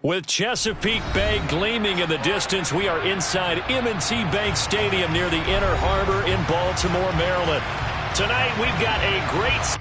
With Chesapeake Bay gleaming in the distance, we are inside M&T Bank Stadium near the Inner Harbor in Baltimore, Maryland. Tonight, we've got a great...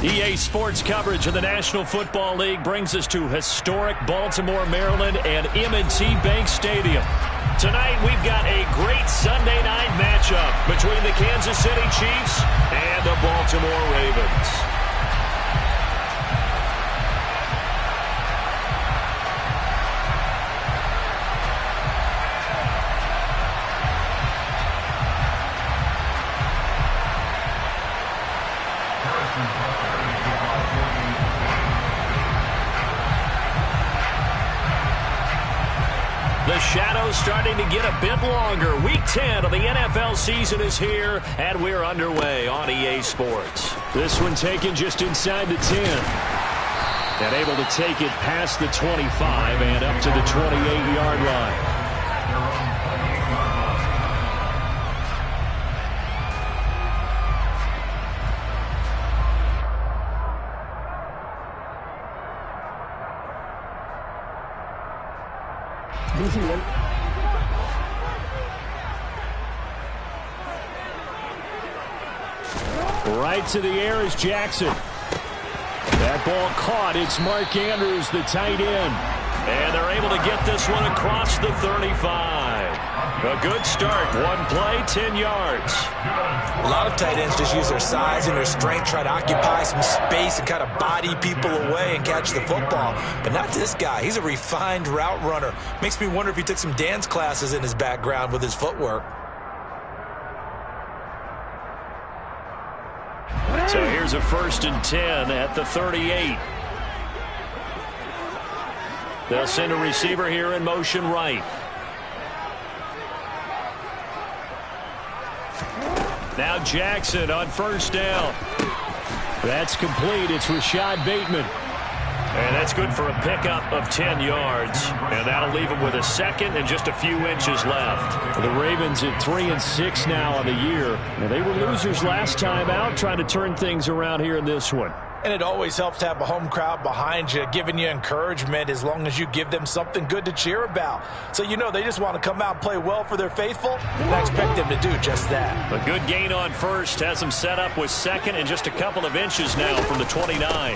EA Sports coverage of the National Football League brings us to historic Baltimore, Maryland and M&T Bank Stadium. Tonight, we've got a great Sunday night matchup between the Kansas City Chiefs and the Baltimore Ravens. The shadow's starting to get a bit longer. Week 10 of the NFL season is here, and we're underway on EA Sports. This one taken just inside the 10. And able to take it past the 25 and up to the 28-yard line. Right to the air is Jackson. That ball caught. It's Mark Andrews, the tight end. And they're able to get this one across the 35. A good start. One play, 10 yards. A lot of tight ends just use their size and their strength, try to occupy some space and kind of body people away and catch the football. But not this guy. He's a refined route runner. Makes me wonder if he took some dance classes in his background with his footwork. So here's a 1st and 10 at the 38. They'll send a receiver here in motion right. Now Jackson on 1st down. That's complete. It's Rashad Bateman. And that's good for a pickup of 10 yards. And that'll leave him with a second and just a few inches left. The Ravens at 3-6 now on the year. And they were losers last time out, trying to turn things around here in this one. And it always helps to have a home crowd behind you, giving you encouragement as long as you give them something good to cheer about. So you know they just want to come out and play well for their faithful, and I expect them to do just that. A good gain on 1st has them set up with 2nd and just a couple of inches now from the 29.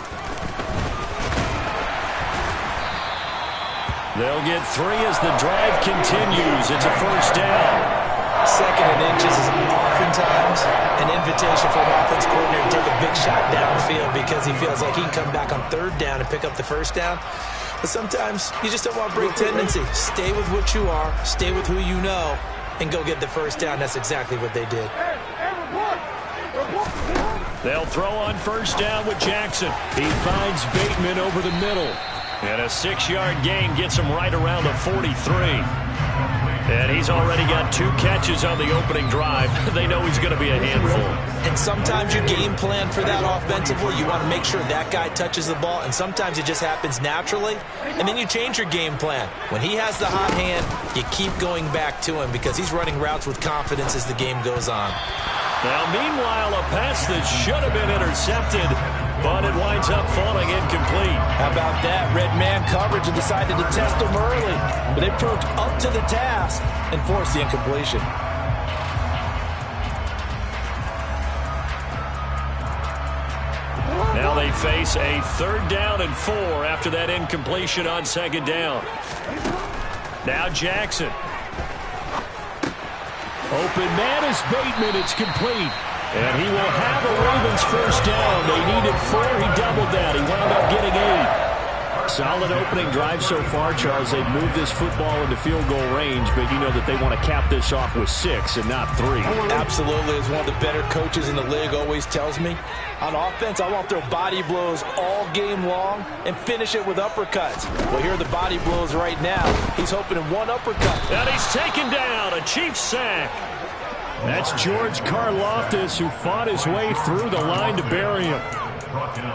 They'll get 3 as the drive continues. It's a 1st down. 2nd and inches is oftentimes an invitation for an offense coordinator to take a big shot downfield because he feels like he can come back on 3rd down and pick up the 1st down. But sometimes you just don't want to break tendency. Stay with what you are, stay with who you know, and go get the 1st down. That's exactly what they did. They'll throw on 1st down with Jackson. He finds Bateman over the middle. And a 6-yard gain gets him right around the 43. And he's already got 2 catches on the opening drive. They know he's going to be a handful. And sometimes you game plan for that offensively. You want to make sure that guy touches the ball. And sometimes it just happens naturally. And then you change your game plan. When he has the hot hand, you keep going back to him because he's running routes with confidence as the game goes on. Now, meanwhile, a pass that should have been intercepted, but it winds up falling incomplete. How about that? Red man coverage and decided to test him early. But they proved up to the task and forced the incompletion. Now they face a 3rd down and 4 after that incompletion on 2nd down. Now Jackson. Open man is Bateman. It's complete. And he will have a Ravens first down. They needed 4. He doubled that. He wound up getting 8. Solid opening drive so far, Charles. They've moved this football into field goal range, but you know that they want to cap this off with 6 and not 3. Absolutely. As one of the better coaches in the league always tells me, on offense, I want to throw body blows all game long and finish it with uppercuts. Well, here are the body blows right now. He's hoping in one uppercut. And he's taken down. A Chiefs sack. That's George Karlaftis, who fought his way through the line to bury him.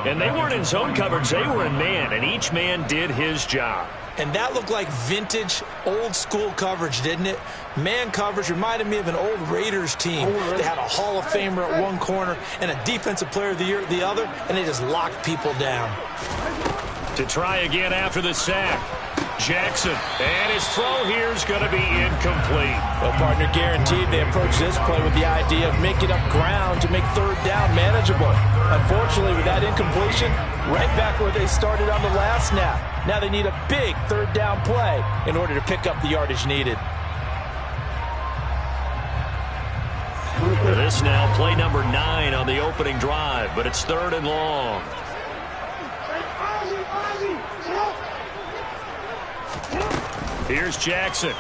And they weren't in zone coverage. They were in man, and each man did his job. And that looked like vintage, old-school coverage, didn't it? Man coverage reminded me of an old Raiders team. They had a Hall of Famer at one corner and a Defensive Player of the Year at the other, and they just locked people down. To try again after the sack. Jackson, and his throw here is going to be incomplete. Well, partner, guaranteed they approach this play with the idea of making up ground to make third down manageable. Unfortunately, with that incompletion, right back where they started on the last snap. Now they need a big third down play in order to pick up the yardage needed. This now play number 9 on the opening drive, but it's 3rd and long. Here's Jackson.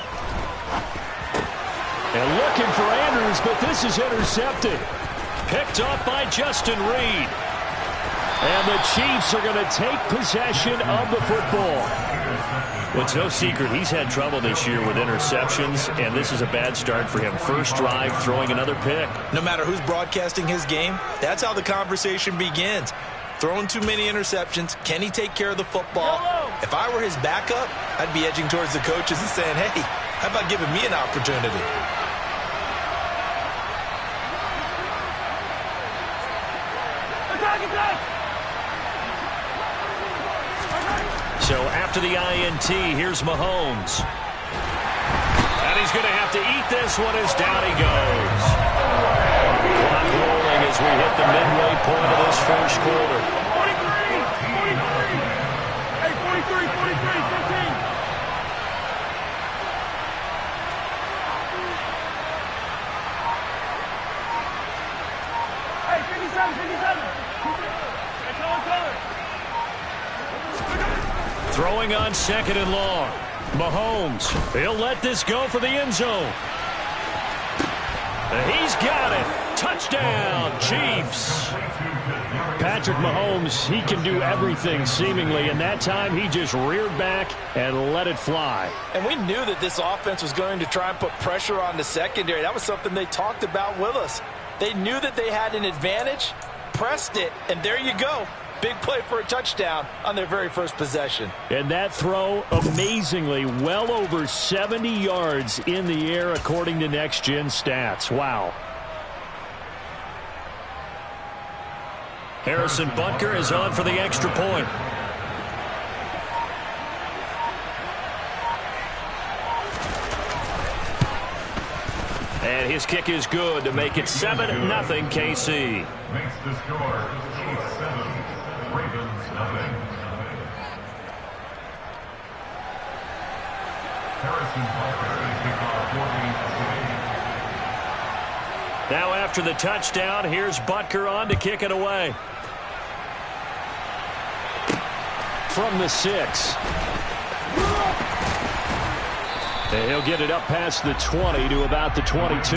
And looking for Andrews, but this is intercepted. Picked up by Justin Reed. And the Chiefs are going to take possession of the football. Well, it's no secret he's had trouble this year with interceptions, and this is a bad start for him. First drive, throwing another pick. No matter who's broadcasting his game, that's how the conversation begins. Throwing too many interceptions. Can he take care of the football? If I were his backup, I'd be edging towards the coaches and saying, hey, how about giving me an opportunity? So after the INT, here's Mahomes. And he's going to have to eat this one as down he goes. Clock rolling as we hit the midway point of this first quarter. 15. Hey, 57. That's all color. Throwing on 2nd and long. Mahomes, he'll let this go for the end zone. And he's got it. Touchdown, Chiefs. Patrick Mahomes, he can do everything seemingly, and that time he just reared back and let it fly. And we knew that this offense was going to try and put pressure on the secondary. That was something they talked about with us. They knew that they had an advantage, pressed it, and there you go. Big play for a touchdown on their very first possession. And that throw, amazingly, well over 70 yards in the air according to Next Gen Stats. Wow. Harrison Butker is on for the extra point. And his kick is good to make it 7-0 KC. Makes the score Chiefs 7, Ravens 0. Harrison Butker is the 14th. Now after the touchdown, here's Butker on to kick it away. From the 6. And he'll get it up past the 20 to about the 22.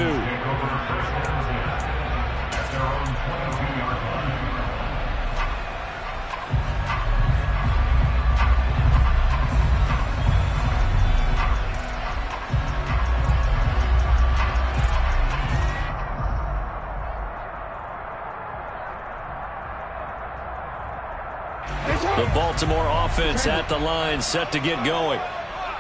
The Baltimore offense at the line, set to get going.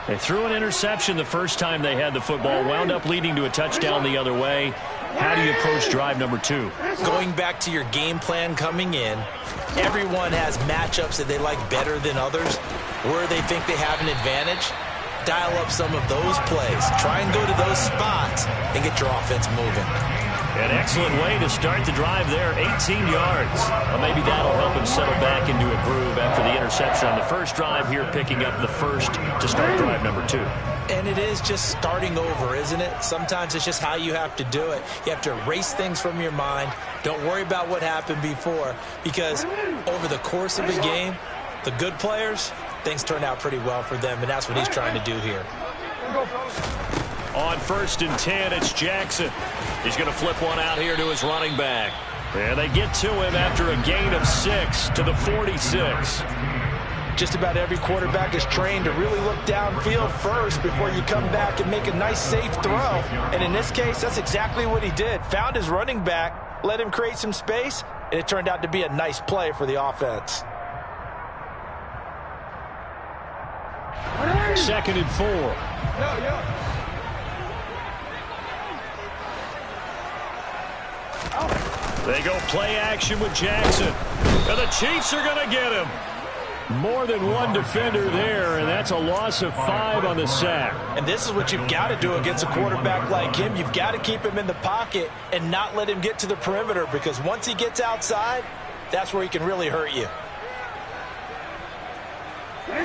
They threw an interception the first time they had the football, wound up leading to a touchdown the other way. How do you approach drive number 2? Going back to your game plan coming in, everyone has matchups that they like better than others, where they think they have an advantage. Dial up some of those plays. Try and go to those spots and get your offense moving. An excellent way to start the drive there, 18 yards. Well, maybe that'll help him settle back into a groove after the interception on the first drive here, picking up the first to start drive number 2. And it is just starting over, isn't it? Sometimes it's just how you have to do it. You have to erase things from your mind. Don't worry about what happened before, because over the course of a game, the good players, things turn out pretty well for them, and that's what he's trying to do here. On 1st and 10, it's Jackson. He's going to flip one out here to his running back. And they get to him after a gain of 6 to the 46. Just about every quarterback is trained to really look downfield first before you come back and make a nice, safe throw. And in this case, that's exactly what he did. Found his running back, let him create some space, and it turned out to be a nice play for the offense. 2nd and 4. They go play action with Jackson. And the Chiefs are going to get him. More than one defender there, and that's a loss of 5 on the sack. And this is what you've got to do against a quarterback like him. You've got to keep him in the pocket and not let him get to the perimeter, because once he gets outside, that's where he can really hurt you.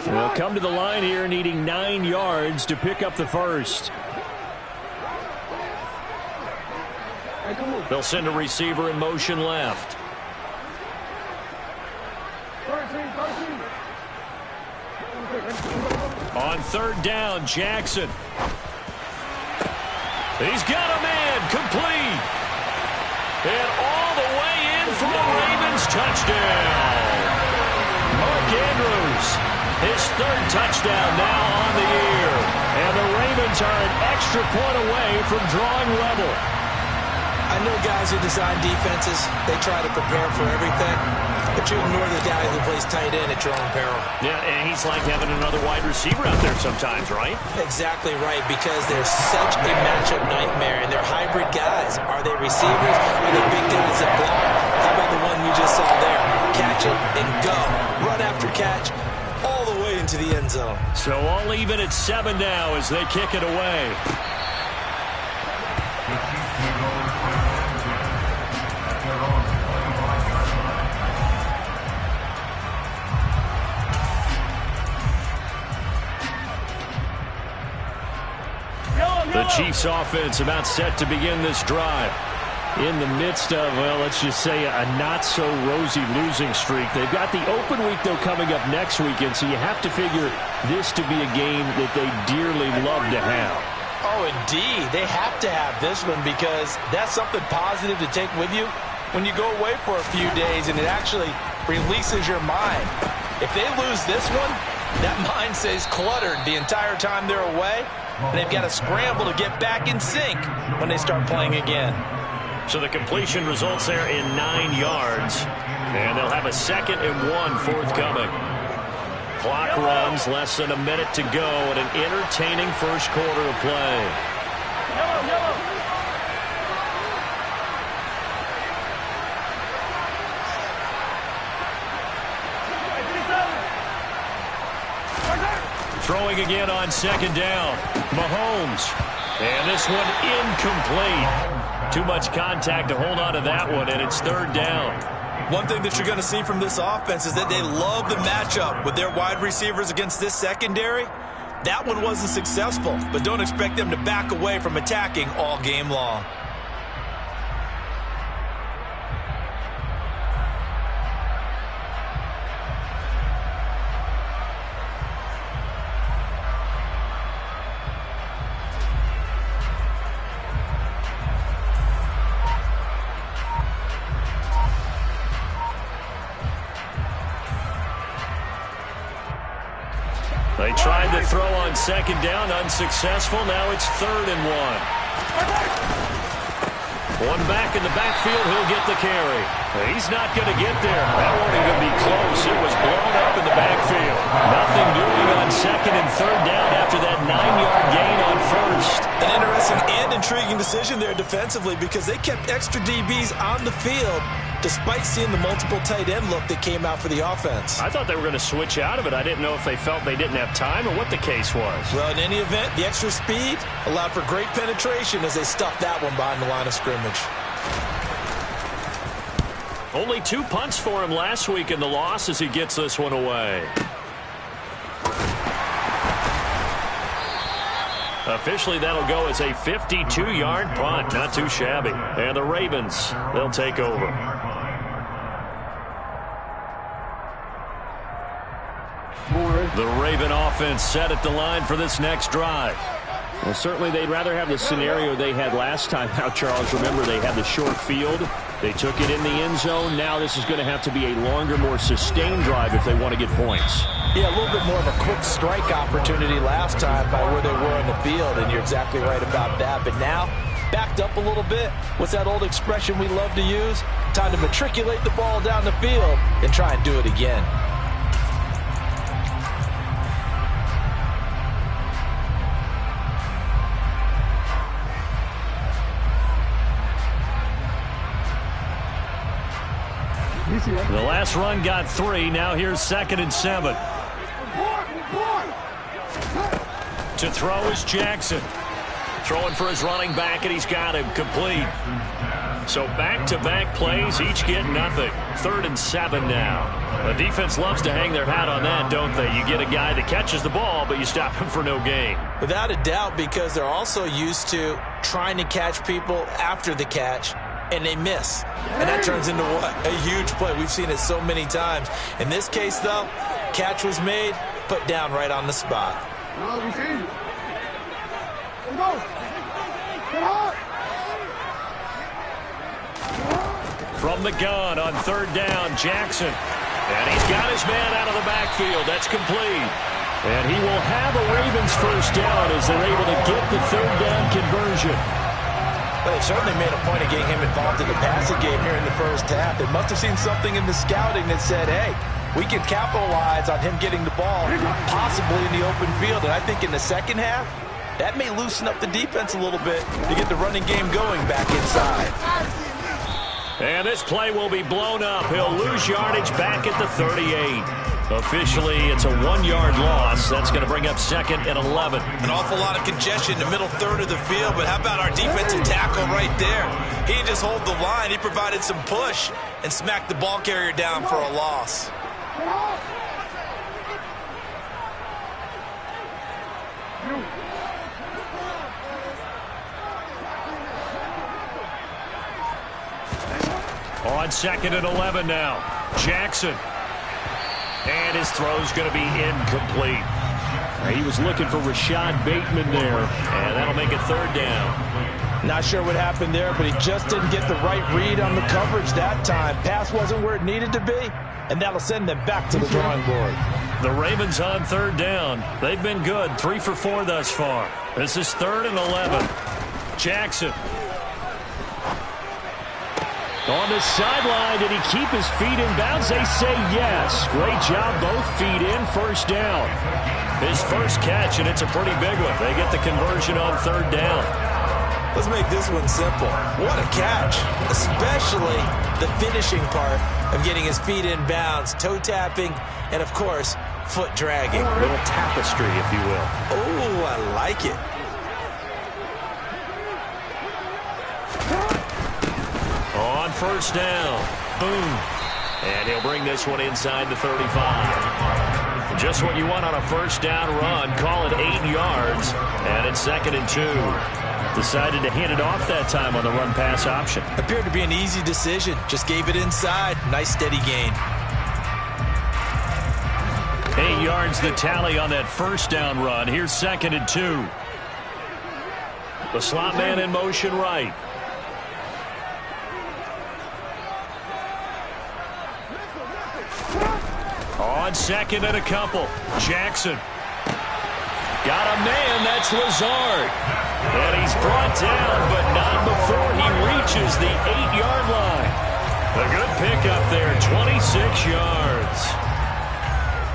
They'll come to the line here needing 9 yards to pick up the first. They'll send a receiver in motion left. On 3rd down, Jackson. He's got a man, complete. And all the way in for the Ravens touchdown. Mark Andrews, his 3rd touchdown now on the year. And the Ravens are an extra point away from drawing level. I know guys who design defenses, they try to prepare for everything, but you ignore the guy who plays tight end at your own peril. Yeah, and he's like having another wide receiver out there sometimes, right? Exactly right, because they're such a matchup nightmare, and they're hybrid guys. Are they receivers? Are they big guys that block? How about the one we just saw there? Catch it and go. Run after catch all the way into the end zone. So all even at 7 now as they kick it away. The Chiefs offense about set to begin this drive. In the midst of, well, let's just say a not-so-rosy losing streak. They've got the open week, though, coming up next weekend, so you have to figure this to be a game that they dearly love to have. Oh, indeed. They have to have this one, because that's something positive to take with you when you go away for a few days, and it actually releases your mind. If they lose this one, that mind stays cluttered the entire time they're away, and they've got to scramble to get back in sync when they start playing again. So the completion results there in 9 yards, and they'll have a 2nd and 1 forthcoming. Clock runs, less than a minute to go, and an entertaining first quarter of play. Throwing again on 2nd down. Mahomes. And this one incomplete. Too much contact to hold on to that one, and it's 3rd down. One thing that you're going to see from this offense is that they love the matchup with their wide receivers against this secondary. That one wasn't successful, but don't expect them to back away from attacking all game long. They tried to throw on 2nd down, unsuccessful. Now it's 3rd and 1. One back in the backfield, he'll get the carry. He's not going to get there. That won't even be close. It was blown up in the backfield. Nothing doing on 2nd and 3rd down after that 9-yard gain on 1st. An interesting and intriguing decision there defensively, because they kept extra DBs on the field despite seeing the multiple tight end look that came out for the offense. I thought they were going to switch out of it. I didn't know if they felt they didn't have time or what the case was. Well, in any event, the extra speed allowed for great penetration as they stuffed that one behind the line of scrimmage. Only 2 punts for him last week in the loss as he gets this one away. Officially, that'll go as a 52-yard punt. Not too shabby. And the Ravens, they'll take over. The Raven offense set at the line for this next drive. Well, certainly they'd rather have the scenario they had last time out, Charles. Remember, they had the short field. They took it in the end zone. Now this is going to have to be a longer, more sustained drive if they want to get points. Yeah, a little bit more of a quick strike opportunity last time by where they were on the field, and you're exactly right about that. But now, backed up a little bit. What's that old expression we love to use? Time to matriculate the ball down the field and try and do it again. The last run got 3. Now here's 2nd and 7. To throw is Jackson. Throwing for his running back, and he's got him complete. So back-to-back plays, each get nothing. 3rd and 7 now. The defense loves to hang their hat on that, don't they? You get a guy that catches the ball, but you stop him for no gain. Without a doubt, because they're also used to trying to catch people after the catch, and they miss. And that turns into what? A huge play. We've seen it so many times. In this case, though, catch was made, put down right on the spot. From the gun on 3rd down, Jackson. And he's got his man out of the backfield. That's complete. And he will have a Ravens first down as they're able to get the 3rd down conversion. Well, they certainly made a point of getting him involved in the passing game here in the first half. They must have seen something in the scouting that said, hey, we can capitalize on him getting the ball possibly in the open field. And I think in the second half, that may loosen up the defense a little bit to get the running game going back inside. And this play will be blown up. He'll lose yardage back at the 38. Officially, it's a 1-yard loss. That's going to bring up 2nd and 11. An awful lot of congestion in the middle third of the field, but how about our defensive tackle right there? He didn't just hold the line. He provided some push and smacked the ball carrier down for a loss. On 2nd and 11 now. Jackson. And his throw's going to be incomplete. He was looking for Rashad Bateman there. And that'll make it 3rd down. Not sure what happened there, but he just didn't get the right read on the coverage that time. Pass wasn't where it needed to be, and that'll send them back to the drawing board. The Ravens on 3rd down. They've been good. 3 for 4 thus far. This is 3rd and 11. Jackson. On the sideline, did he keep his feet in bounds? They say yes. Great job, both feet in, first down. His first catch, and it's a pretty big one. They get the conversion on 3rd down. Let's make this one simple. What a catch, especially the finishing part of getting his feet in bounds, toe tapping, and of course, foot dragging. A little tapestry, if you will. Oh, I like it. On 1st down. Boom. And he'll bring this one inside the 35. Just what you want on a 1st down run. Call it 8 yards. And it's 2nd and 2. Decided to hand it off that time on the run-pass option. Appeared to be an easy decision. Just gave it inside. Nice steady gain. 8 yards the tally on that 1st down run. Here's 2nd and 2. The slot man in motion right. On 2nd and a couple. Jackson. Got a man. That's Lazard. And he's brought down, but not before he reaches the 8-yard line. A good pickup there. 26 yards.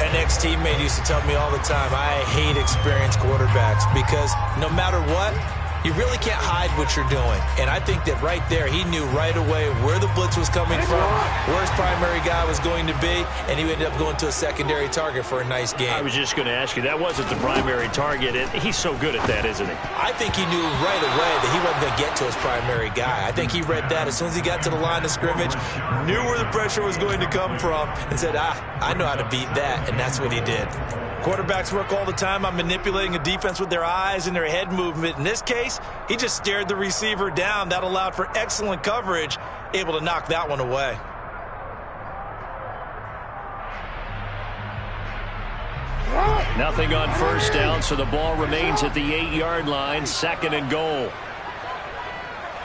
An ex-teammate used to tell me all the time, I hate experienced quarterbacks because no matter what, You really can't hide what you're doing. And I think that right there, he knew right away where the blitz was coming from, where his primary guy was going to be, and he ended up going to a secondary target for a nice game. I was just going to ask you, that wasn't the primary target. He's so good at that, isn't he? I think he knew right away that he wasn't going to get to his primary guy. I think he read that as soon as he got to the line of scrimmage, knew where the pressure was going to come from, and said, I know how to beat that, and that's what he did. Quarterbacks work all the time on manipulating a defense with their eyes and their head movement. In this case, he just stared the receiver down. That allowed for excellent coverage, able to knock that one away. Nothing on first down, so the ball remains at the 8-yard line, 2nd and goal.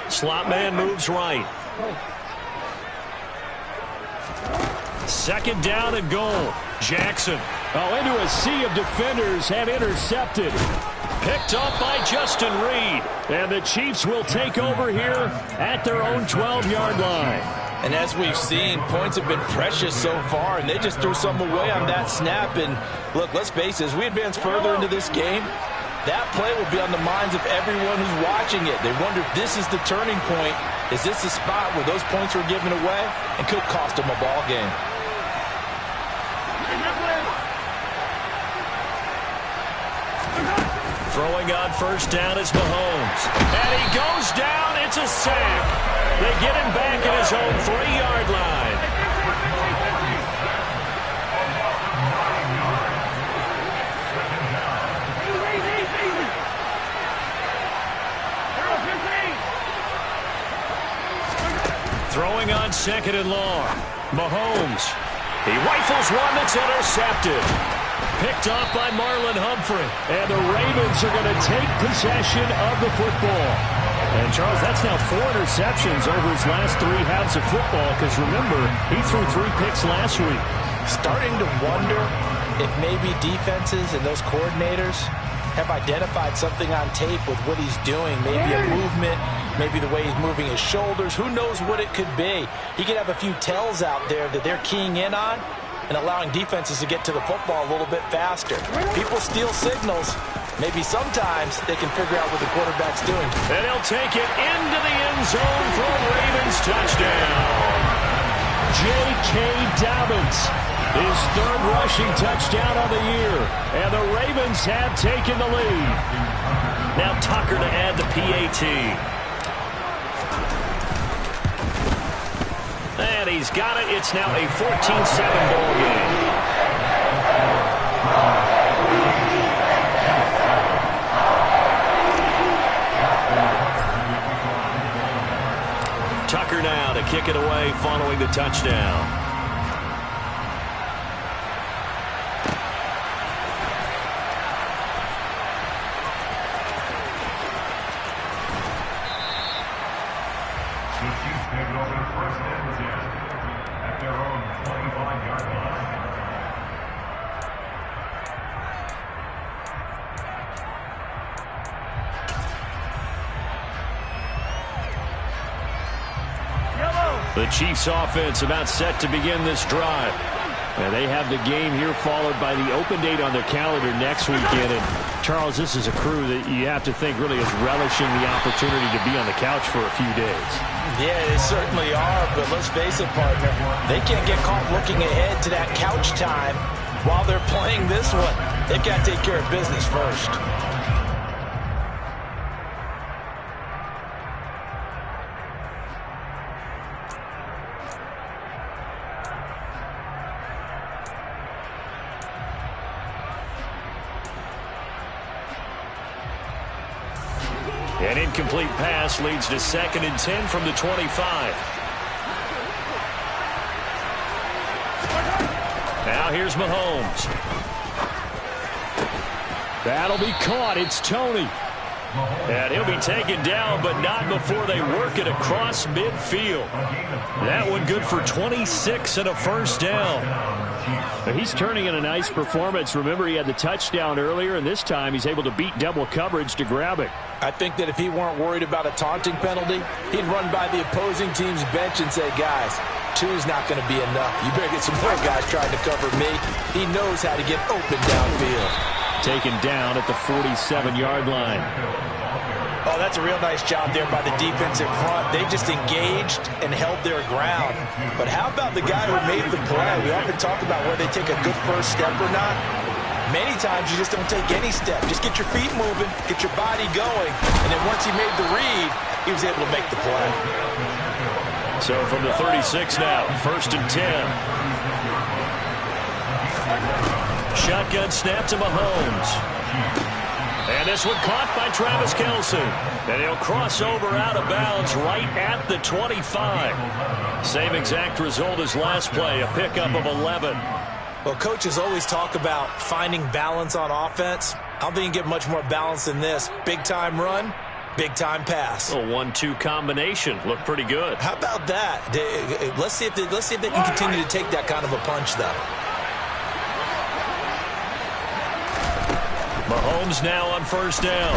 Slot man moves right. 2nd down and goal. Jackson. Into a sea of defenders and intercepted. Picked up by Justin Reed. And the Chiefs will take over here at their own 12-yard line. And as we've seen, points have been precious so far, and they just threw some away on that snap. And look, let's face it, as we advance further into this game, that play will be on the minds of everyone who's watching it. They wonder if this is the turning point. Is this the spot where those points were given away and could cost them a ball game? Throwing on first down is Mahomes. And he goes down. It's a sack. They get him back at his own 3-yard line. Throwing on 2nd and long. Mahomes. He rifles one that's intercepted. Picked off by Marlon Humphrey. And the Ravens are going to take possession of the football. And, Charles, that's now 4 interceptions over his last 3 halves of football, because, remember, he threw 3 picks last week. Starting to wonder if maybe defenses and those coordinators have identified something on tape with what he's doing. Maybe a movement, maybe the way he's moving his shoulders. Who knows what it could be? He could have a few tells out there that they're keying in on and allowing defenses to get to the football a little bit faster. People steal signals. Maybe sometimes they can figure out what the quarterback's doing. And he'll take it into the end zone for a Ravens touchdown. J.K. Dobbins, his 3rd rushing touchdown of the year. And the Ravens have taken the lead. Now Tucker to add the PAT. And he's got it. It's now a 14-7 ball game. Tucker now to kick it away following the touchdown. The Chiefs offense about set to begin this drive. And they have the game here followed by the open date on their calendar next weekend. And Charles, this is a crew that you have to think really is relishing the opportunity to be on the couch for a few days. Yeah, they certainly are, but let's face it, partner, they can't get caught looking ahead to that couch time while they're playing this one. They've got to take care of business first. An incomplete pass leads to 2nd and 10 from the 25. Now here's Mahomes. That'll be caught. It's Tony. And he'll be taken down, but not before they work it across midfield. That one good for 26 and a first down. He's turning in a nice performance. Remember, he had the touchdown earlier, and this time he's able to beat double coverage to grab it. I think that if he weren't worried about a taunting penalty, he'd run by the opposing team's bench and say, guys, 2 is not going to be enough. You better get some more guys trying to cover me. He knows how to get open downfield. Taken down at the 47-yard line. Oh, that's a real nice job there by the defense in front. They just engaged and held their ground. But how about the guy who made the play? We often talk about whether they take a good first step or not. Many times you just don't take any step. Just get your feet moving, get your body going, and then once he made the read, he was able to make the play. So from the 36 now, 1st and 10. Shotgun snap to Mahomes. And this one caught by Travis Kelce. And he'll cross over out of bounds right at the 25. Same exact result as last play, a pickup of 11. Well, coaches always talk about finding balance on offense. I don't think you can get much more balance than this. Big-time run, big-time pass. A 1-2 combination. Looked pretty good. How about that? Let's see if they can continue to take that kind of a punch, though. Mahomes now on 1st down.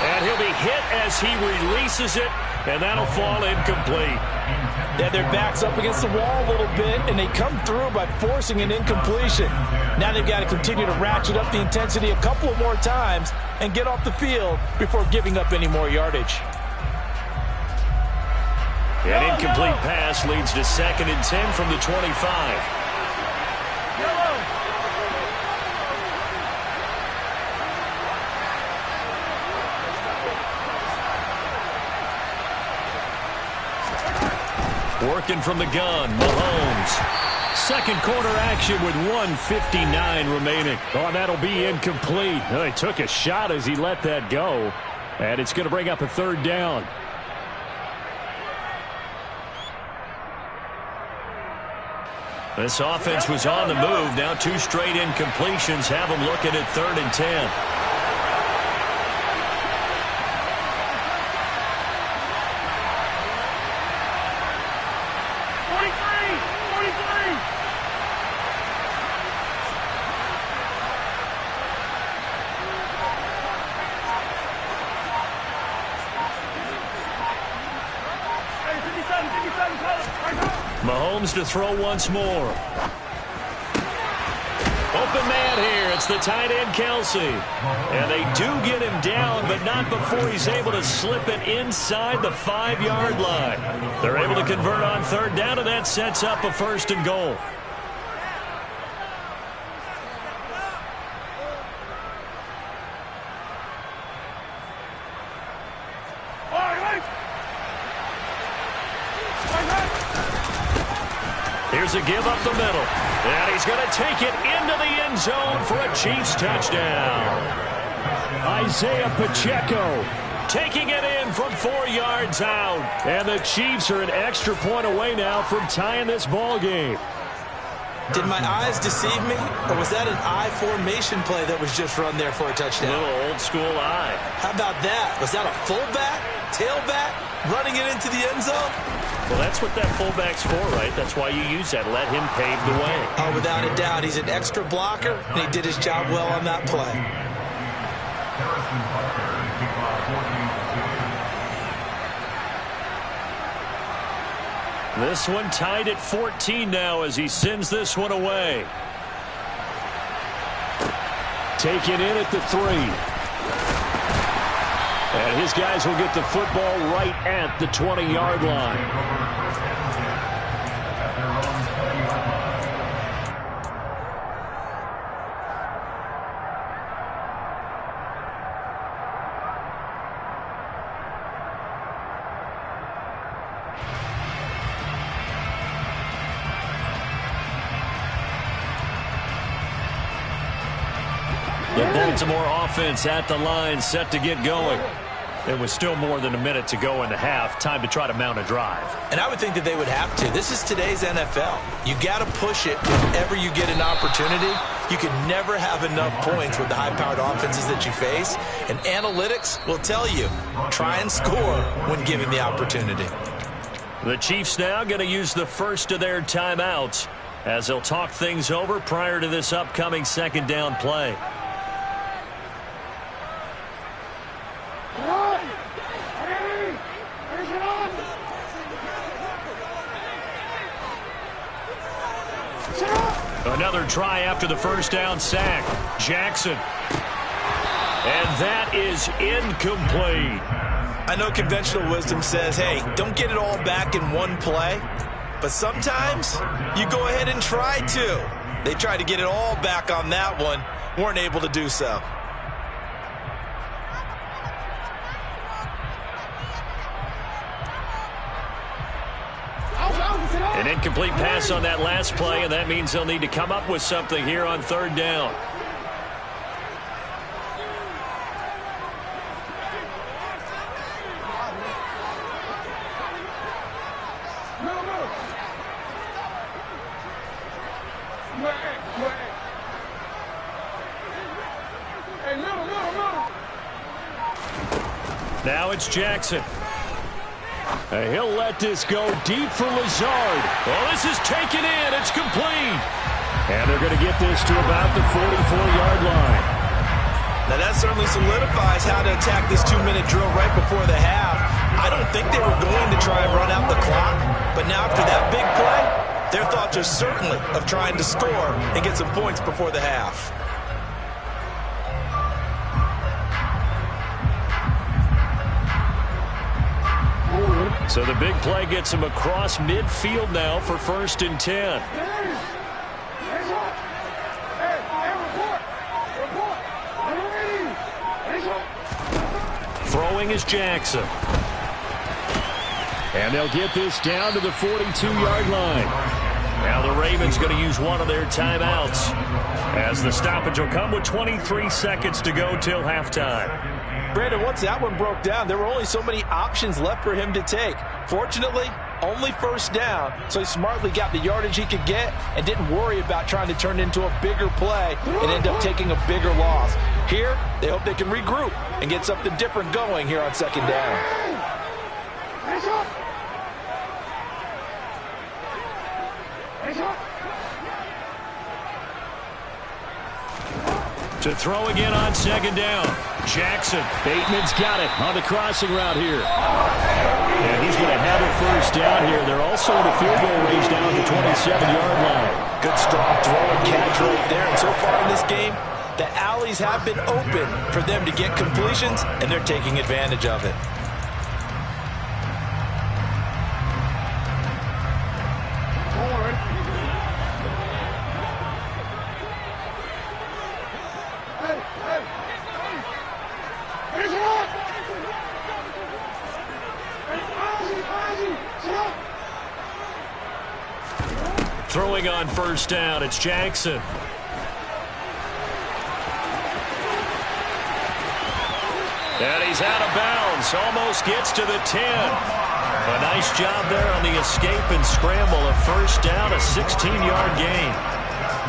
And he'll be hit as he releases it, and that'll fall incomplete. Yeah, their back's up against the wall a little bit, and they come through by forcing an incompletion. Now they've got to continue to ratchet up the intensity a couple of more times and get off the field before giving up any more yardage. An incomplete pass leads to 2nd and 10 from the 25. Working from the gun, Mahomes. Second quarter action with 1:59 remaining. Oh, that'll be incomplete. He took a shot as he let that go. And it's going to bring up a 3rd down. This offense was on the move. Now 2 straight incompletions have them looking at 3rd and 10. Mahomes to throw once more. Open man here. It's the tight end, Kelce. And they do get him down, but not before he's able to slip it inside the 5-yard line. They're able to convert on 3rd down, and that sets up a 1st and goal. Here's a give up the middle. And he's going to take it into the end zone for a Chiefs touchdown. Isaiah Pacheco taking it in from 4 yards out. And the Chiefs are an extra point away now from tying this ball game. Did my eyes deceive me, or was that an I formation play that was just run there for a touchdown? A little old school I. How about that? Was that a fullback, tailback, running it into the end zone? Well, that's what that fullback's for, right? That's why you use that. Let him pave the way. Oh, without a doubt. He's an extra blocker, and he did his job well on that play. This one tied at 14 now as he sends this one away. Taken in at the 3. And his guys will get the football right at the 20-yard line. The Baltimore offense at the line, set to get going. There was still more than a minute to go in the half. Time to try to mount a drive. And I would think that they would have to. This is today's NFL. You got to push it whenever you get an opportunity. You can never have enough points with the high-powered offenses that you face. And analytics will tell you, try and score when given the opportunity. The Chiefs now going to use the first of their timeouts as they'll talk things over prior to this upcoming second down play. Another try after the first down sack. Jackson. And that is incomplete. I know conventional wisdom says, hey, don't get it all back in one play. But sometimes you go ahead and try to. They tried to get it all back on that one. Weren't able to do so. An incomplete pass on that last play, and that means they'll need to come up with something here on third down. Now it's Jackson. He'll let this go deep for Lazard. Well, this is taken in. It's complete. And they're going to get this to about the 44-yard line. Now that certainly solidifies how to attack this 2-minute drill right before the half. I don't think they were going to try and run out the clock. But now after that big play, their thoughts are certainly of trying to score and get some points before the half. So the big play gets him across midfield now for 1st and 10. Throwing is Jackson. And they'll get this down to the 42-yard line. Now the Ravens going to use one of their timeouts, as the stoppage will come with 23 seconds to go till halftime. Brandon, once that one broke down, there were only so many options left for him to take. Fortunately, only 1st down, so he smartly got the yardage he could get and didn't worry about trying to turn it into a bigger play and end up taking a bigger loss. Here, they hope they can regroup and get something different going here on 2nd down. To throw again on 2nd down. Jackson. Bateman's got it on the crossing route here. And he's going to have a 1st down here. They're also in the field goal range down at the 27-yard line. Good strong throw and catch right there. And so far in this game, the alleys have been open for them to get completions, and they're taking advantage of it. Throwing on 1st down, it's Jackson. And he's out of bounds, almost gets to the 10. A nice job there on the escape and scramble. A 1st down, a 16-yard gain.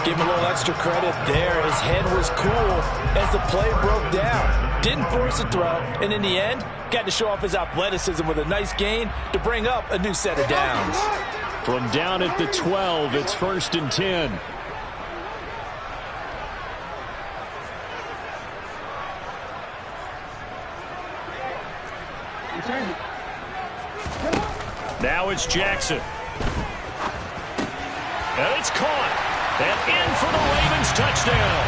Give him a little extra credit there. His head was cool as the play broke down. Didn't force a throw, and in the end, got to show off his athleticism with a nice gain to bring up a new set of downs. From down at the 12, it's 1st and 10. Now it's Jackson. And it's caught. And in for the Ravens touchdown.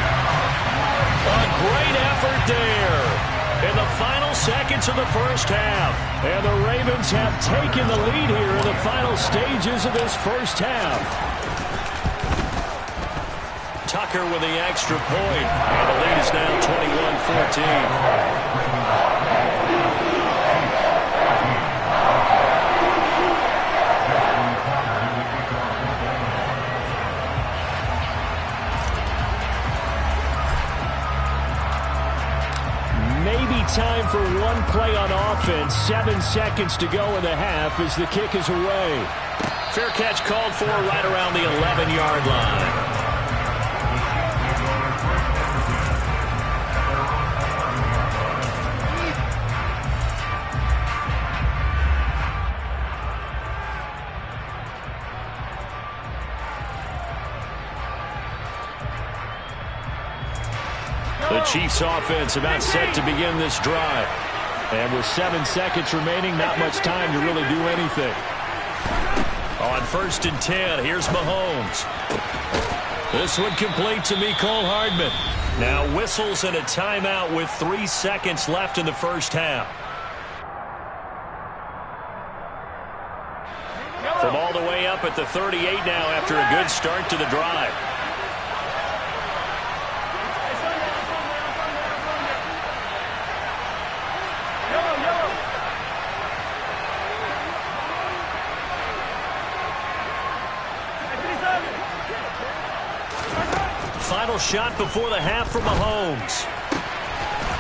A great effort there in the final seconds of the 1st half. And the Ravens have taken the lead here in the final stages of this 1st half. Tucker with the extra point. And the lead is now 21-14. Time for one play on offense. 7 seconds to go in the half as the kick is away. Fair catch called for right around the 11-yard line. The Chiefs offense about set to begin this drive. And with 7 seconds remaining, not much time to really do anything. On 1st and 10, here's Mahomes. This one complete to Mecole Hardman. Now whistles and a timeout with 3 seconds left in the first half. From all the way up at the 38 now after a good start to the drive. Final shot before the half from Mahomes.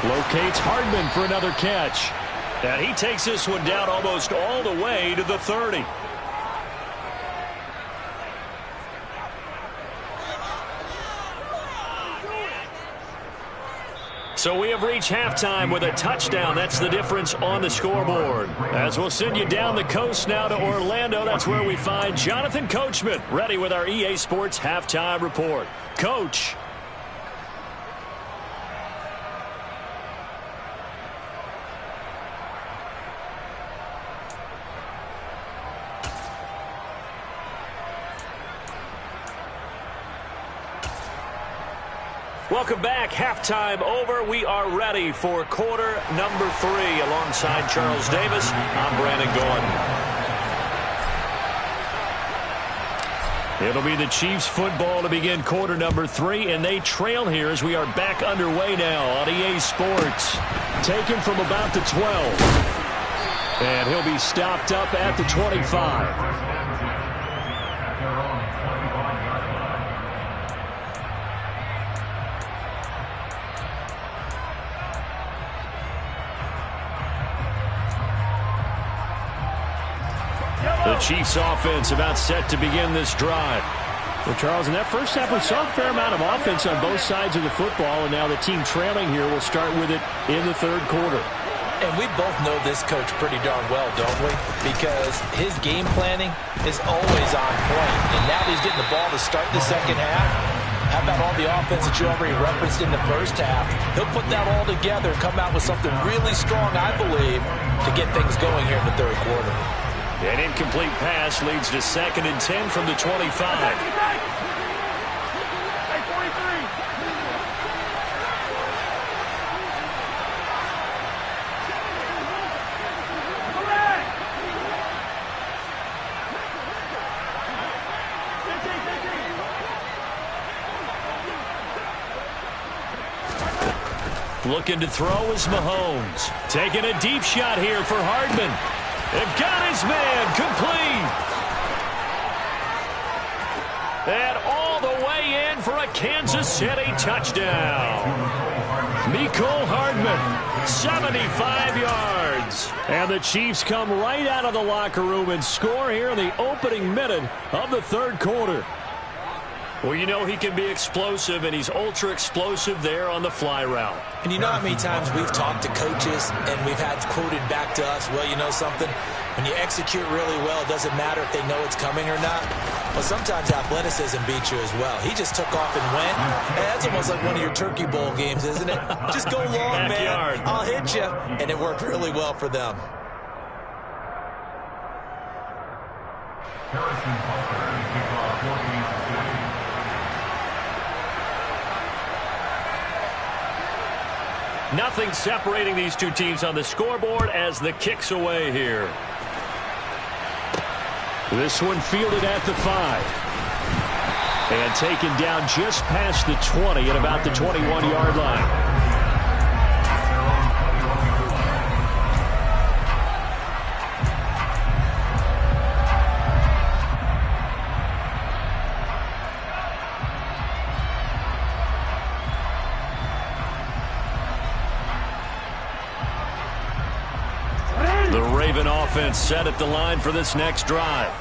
Locates Hardman for another catch. And he takes this one down almost all the way to the 30. So we have reached halftime with a touchdown. That's the difference on the scoreboard. As we'll send you down the coast now to Orlando, that's where we find Jonathan Coachman, ready with our EA Sports Halftime Report. Coach. Welcome back. Halftime over. We are ready for quarter number 3. Alongside Charles Davis, I'm Brandon Gordon. It'll be the Chiefs football to begin quarter number 3, and they trail here as we are back underway now on EA Sports. Taken from about the 12. And he'll be stopped up at the 25. The Chiefs offense about set to begin this drive. Well, Charles, in that first half, we saw a fair amount of offense on both sides of the football, and now the team trailing here will start with it in the third quarter. And we both know this coach pretty darn well, don't we? Because his game planning is always on point. And now that he's getting the ball to start the second half, how about all the offense that you already referenced in the first half? He'll put that all together and come out with something really strong, I believe, to get things going here in the third quarter. An incomplete pass leads to 2nd and 10 from the 25. Looking to throw is Mahomes. Taking a deep shot here for Hardman. They've got his man complete. And all the way in for a Kansas City touchdown. Mecole Hardman, 75 yards. And the Chiefs come right out of the locker room and score here in the opening minute of the third quarter. Well, you know he can be explosive, and he's ultra-explosive there on the fly route. And you know how many times we've talked to coaches and we've had quoted back to us, well, you know something? When you execute really well, it doesn't matter if they know it's coming or not. Well, sometimes athleticism beats you as well. He just took off and went. Hey, that's almost like one of your Turkey Bowl games, isn't it? Just go long, man. I'll hit you. And it worked really well for them. Nothing separating these two teams on the scoreboard as the kick's away here. This one fielded at the 5. And taken down just past the 20 at about the 21-yard line. Offense set at the line for this next drive.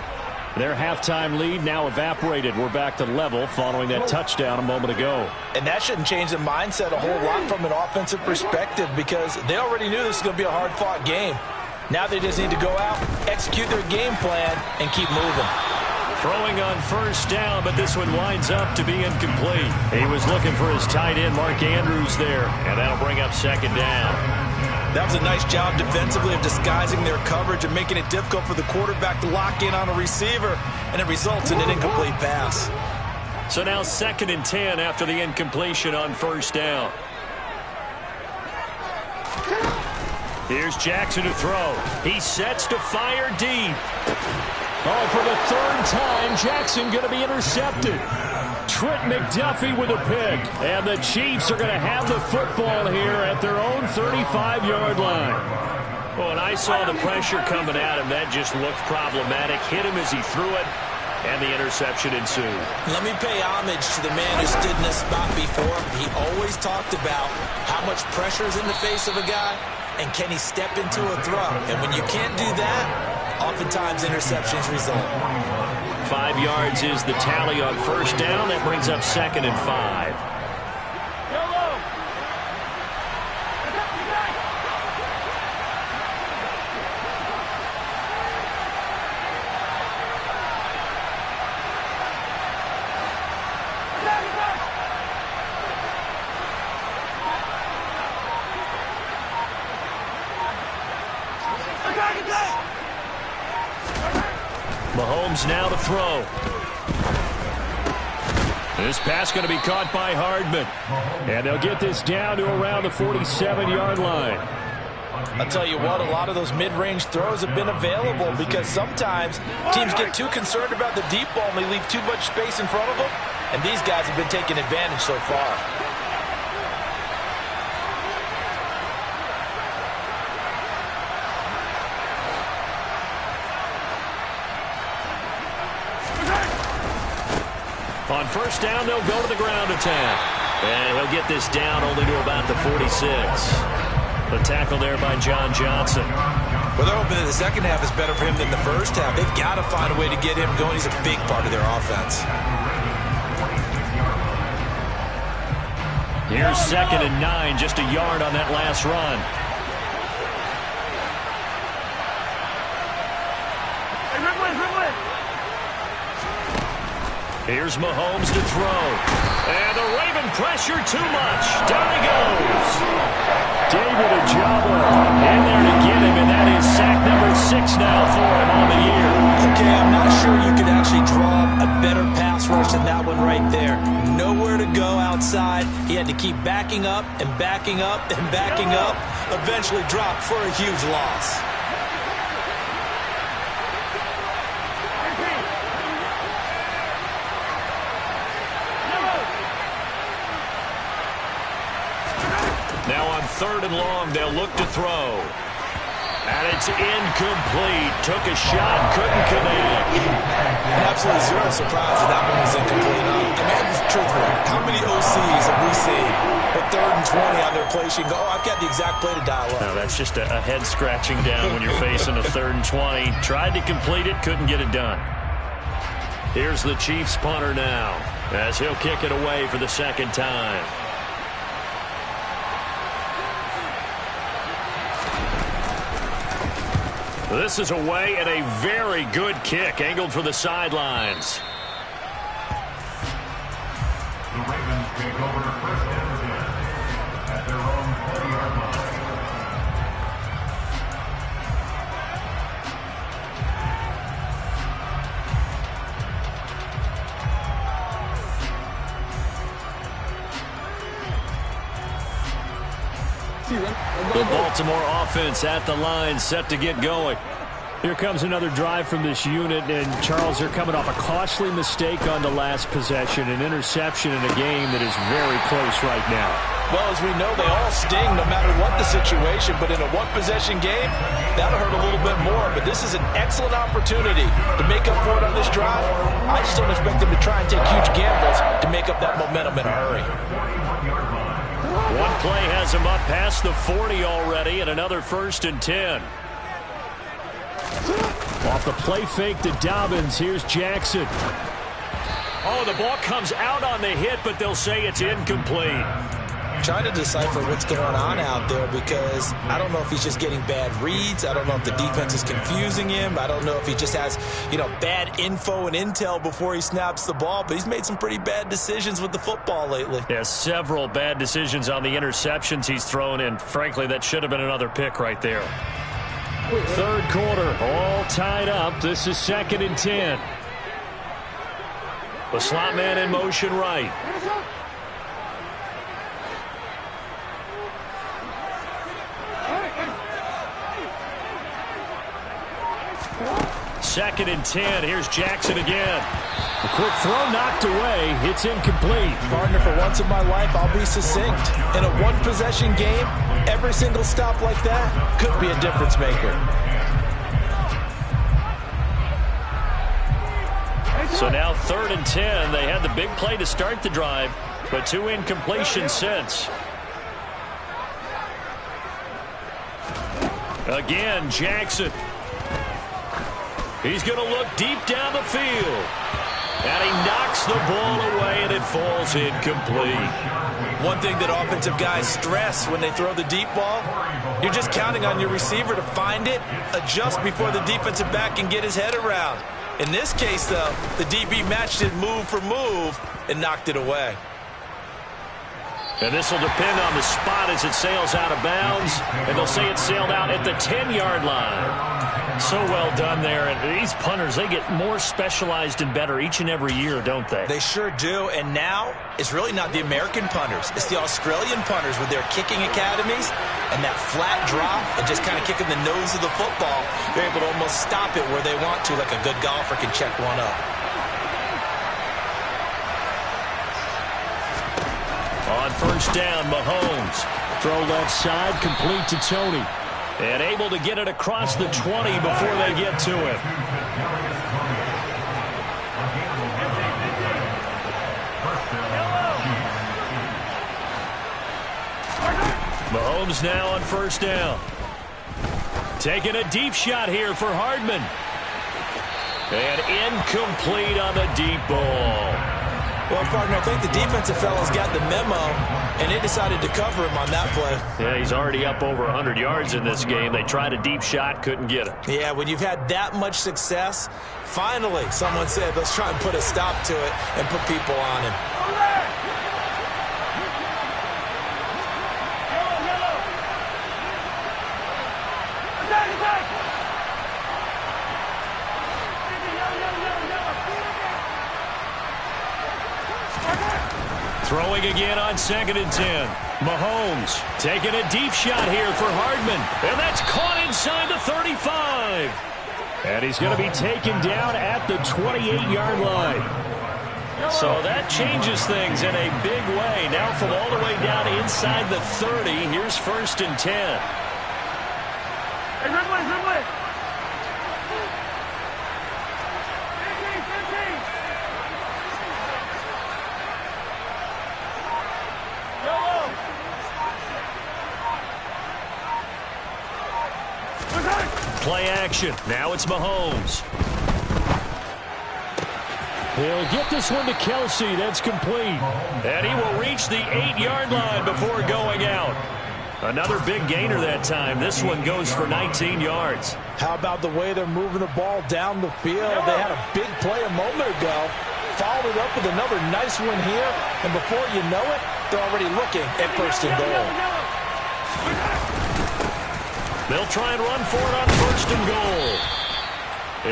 Their halftime lead now evaporated. We're back to level following that touchdown a moment ago. And that shouldn't change the mindset a whole lot from an offensive perspective because they already knew this was going to be a hard-fought game. Now they just need to go out, execute their game plan, and keep moving. Throwing on first down, but this one winds up to be incomplete. He was looking for his tight end, Mark Andrews, there, and that'll bring up 2nd down. That was a nice job defensively of disguising their coverage and making it difficult for the quarterback to lock in on a receiver, and it results in an incomplete pass. So now 2nd and 10 after the incompletion on first down. Here's Jackson to throw. He sets to fire deep. Oh, for the 3rd time, Jackson going to be intercepted. Trent McDuffie with a pick. And the Chiefs are going to have the football here at their own 35-yard line. Well, and I saw the pressure coming at him. That just looked problematic. Hit him as he threw it, and the interception ensued. Let me pay homage to the man who stood in this spot before. He always talked about how much pressure is in the face of a guy, and can he step into a throw. And when you can't do that, oftentimes interceptions result. 5 yards is the tally on first down. That brings up 2nd and 5. Mahomes now to throw. This pass going to be caught by Hardman. And they'll get this down to around the 47-yard line. I'll tell you what, a lot of those mid-range throws have been available because sometimes teams get too concerned about the deep ball and they leave too much space in front of them. And these guys have been taking advantage so far. On first down, they'll go to the ground attack. And he'll get this down only to about the 46. The tackle there by John Johnson. Well, they're hoping that the second half is better for him than the first half. They've got to find a way to get him going. He's a big part of their offense. Here's 2nd and 9, just a yard on that last run. Here's Mahomes to throw. And the Raven pressure too much. Down he goes. David Ojabo in there to get him, and that is sack number 6 now for him on the year. Okay, I'm not sure you could actually draw a better pass rush than that one right there. Nowhere to go outside. He had to keep backing up and backing up and backing up. Eventually dropped for a huge loss. Now on 3rd and long, they'll look to throw. And it's incomplete. Took a shot, couldn't connect. And absolutely zero surprise that one was incomplete. I mean, truthfully, how many OCs have we seen at 3rd and 20 on their play sheet and go, oh, I've got the exact play to dial up? No, that's just a head scratching down when you're facing a 3rd and 20. Tried to complete it, couldn't get it done. Here's the Chiefs punter now, as he'll kick it away for the 2nd time. This is away and a very good kick, angled for the sidelines. The Ravens take over 1st and 10 at their own 40-yard line. The Baltimore offense at the line, set to get going. Here comes another drive from this unit, and Charles, they're coming off a costly mistake on the last possession, an interception in a game that is very close right now. Well, as we know, they all sting no matter what the situation, but in a one-possession game, that'll hurt a little bit more. But this is an excellent opportunity to make up for it on this drive. I just don't expect them to try and take huge gambles to make up that momentum in a hurry. One play has him up past the 40 already, and another 1st and 10. Off the play fake to Dobbins, here's Jackson. Oh, the ball comes out on the hit, but they'll say it's incomplete. Trying to decipher what's going on out there because I don't know if he's just getting bad reads. I don't know if the defense is confusing him. I don't know if he just has, bad info and intel before he snaps the ball. But he's made some pretty bad decisions with the football lately. Yeah, several bad decisions on the interceptions he's thrown in. Frankly, that should have been another pick right there. 3rd quarter, all tied up. This is 2nd and 10. The slot man in motion right. Second and 10. Here's Jackson again. A quick throw knocked away. It's incomplete. Partner, for once in my life, I'll be succinct. In a one-possession game, every single stop like that could be a difference maker. So now 3rd and 10. They had the big play to start the drive, but 2 incompletions since. Again, Jackson. He's going to look deep down the field. And he knocks the ball away, and it falls incomplete. One thing that offensive guys stress when they throw the deep ball, you're just counting on your receiver to find it, adjust before the defensive back can get his head around. In this case, though, the DB matched it move for move and knocked it away. And this will depend on the spot as it sails out of bounds. And they'll say it sailed out at the 10-yard line. So well done there. And these punters, they get more specialized and better each and every year, don't they? They sure do. And now it's really not the American punters. It's the Australian punters with their kicking academies and that flat drop and just kind of kicking the nose of the football. They're able to almost stop it where they want to, like a good golfer can check one up. On first down, Mahomes. Throw left side, complete to Tony. And able to get it across the 20 before they get to it. Mahomes now on first down. Taking a deep shot here for Hardman. And incomplete on the deep ball. Well, partner, I think the defensive fellas got the memo, and they decided to cover him on that play. Yeah, he's already up over 100 yards in this game. They tried a deep shot, couldn't get it. Yeah, when you've had that much success, finally someone said, let's try and put a stop to it and put people on him. Throwing again on 2nd and 10. Mahomes taking a deep shot here for Hardman. And that's caught inside the 35. And he's going to be taken down at the 28-yard line. So that changes things in a big way. Now from all the way down inside the 30, here's 1st and 10. Hey, good play. Play action. Now it's Mahomes. He'll get this one to Kelsey. That's complete. And he will reach the 8-yard line before going out. Another big gainer that time. This one goes for 19 yards. How about the way they're moving the ball down the field? They had a big play a moment ago. Followed it up with another nice one here. And before you know it, they're already looking at 1st and goal. They'll try and run for it on 1st and goal.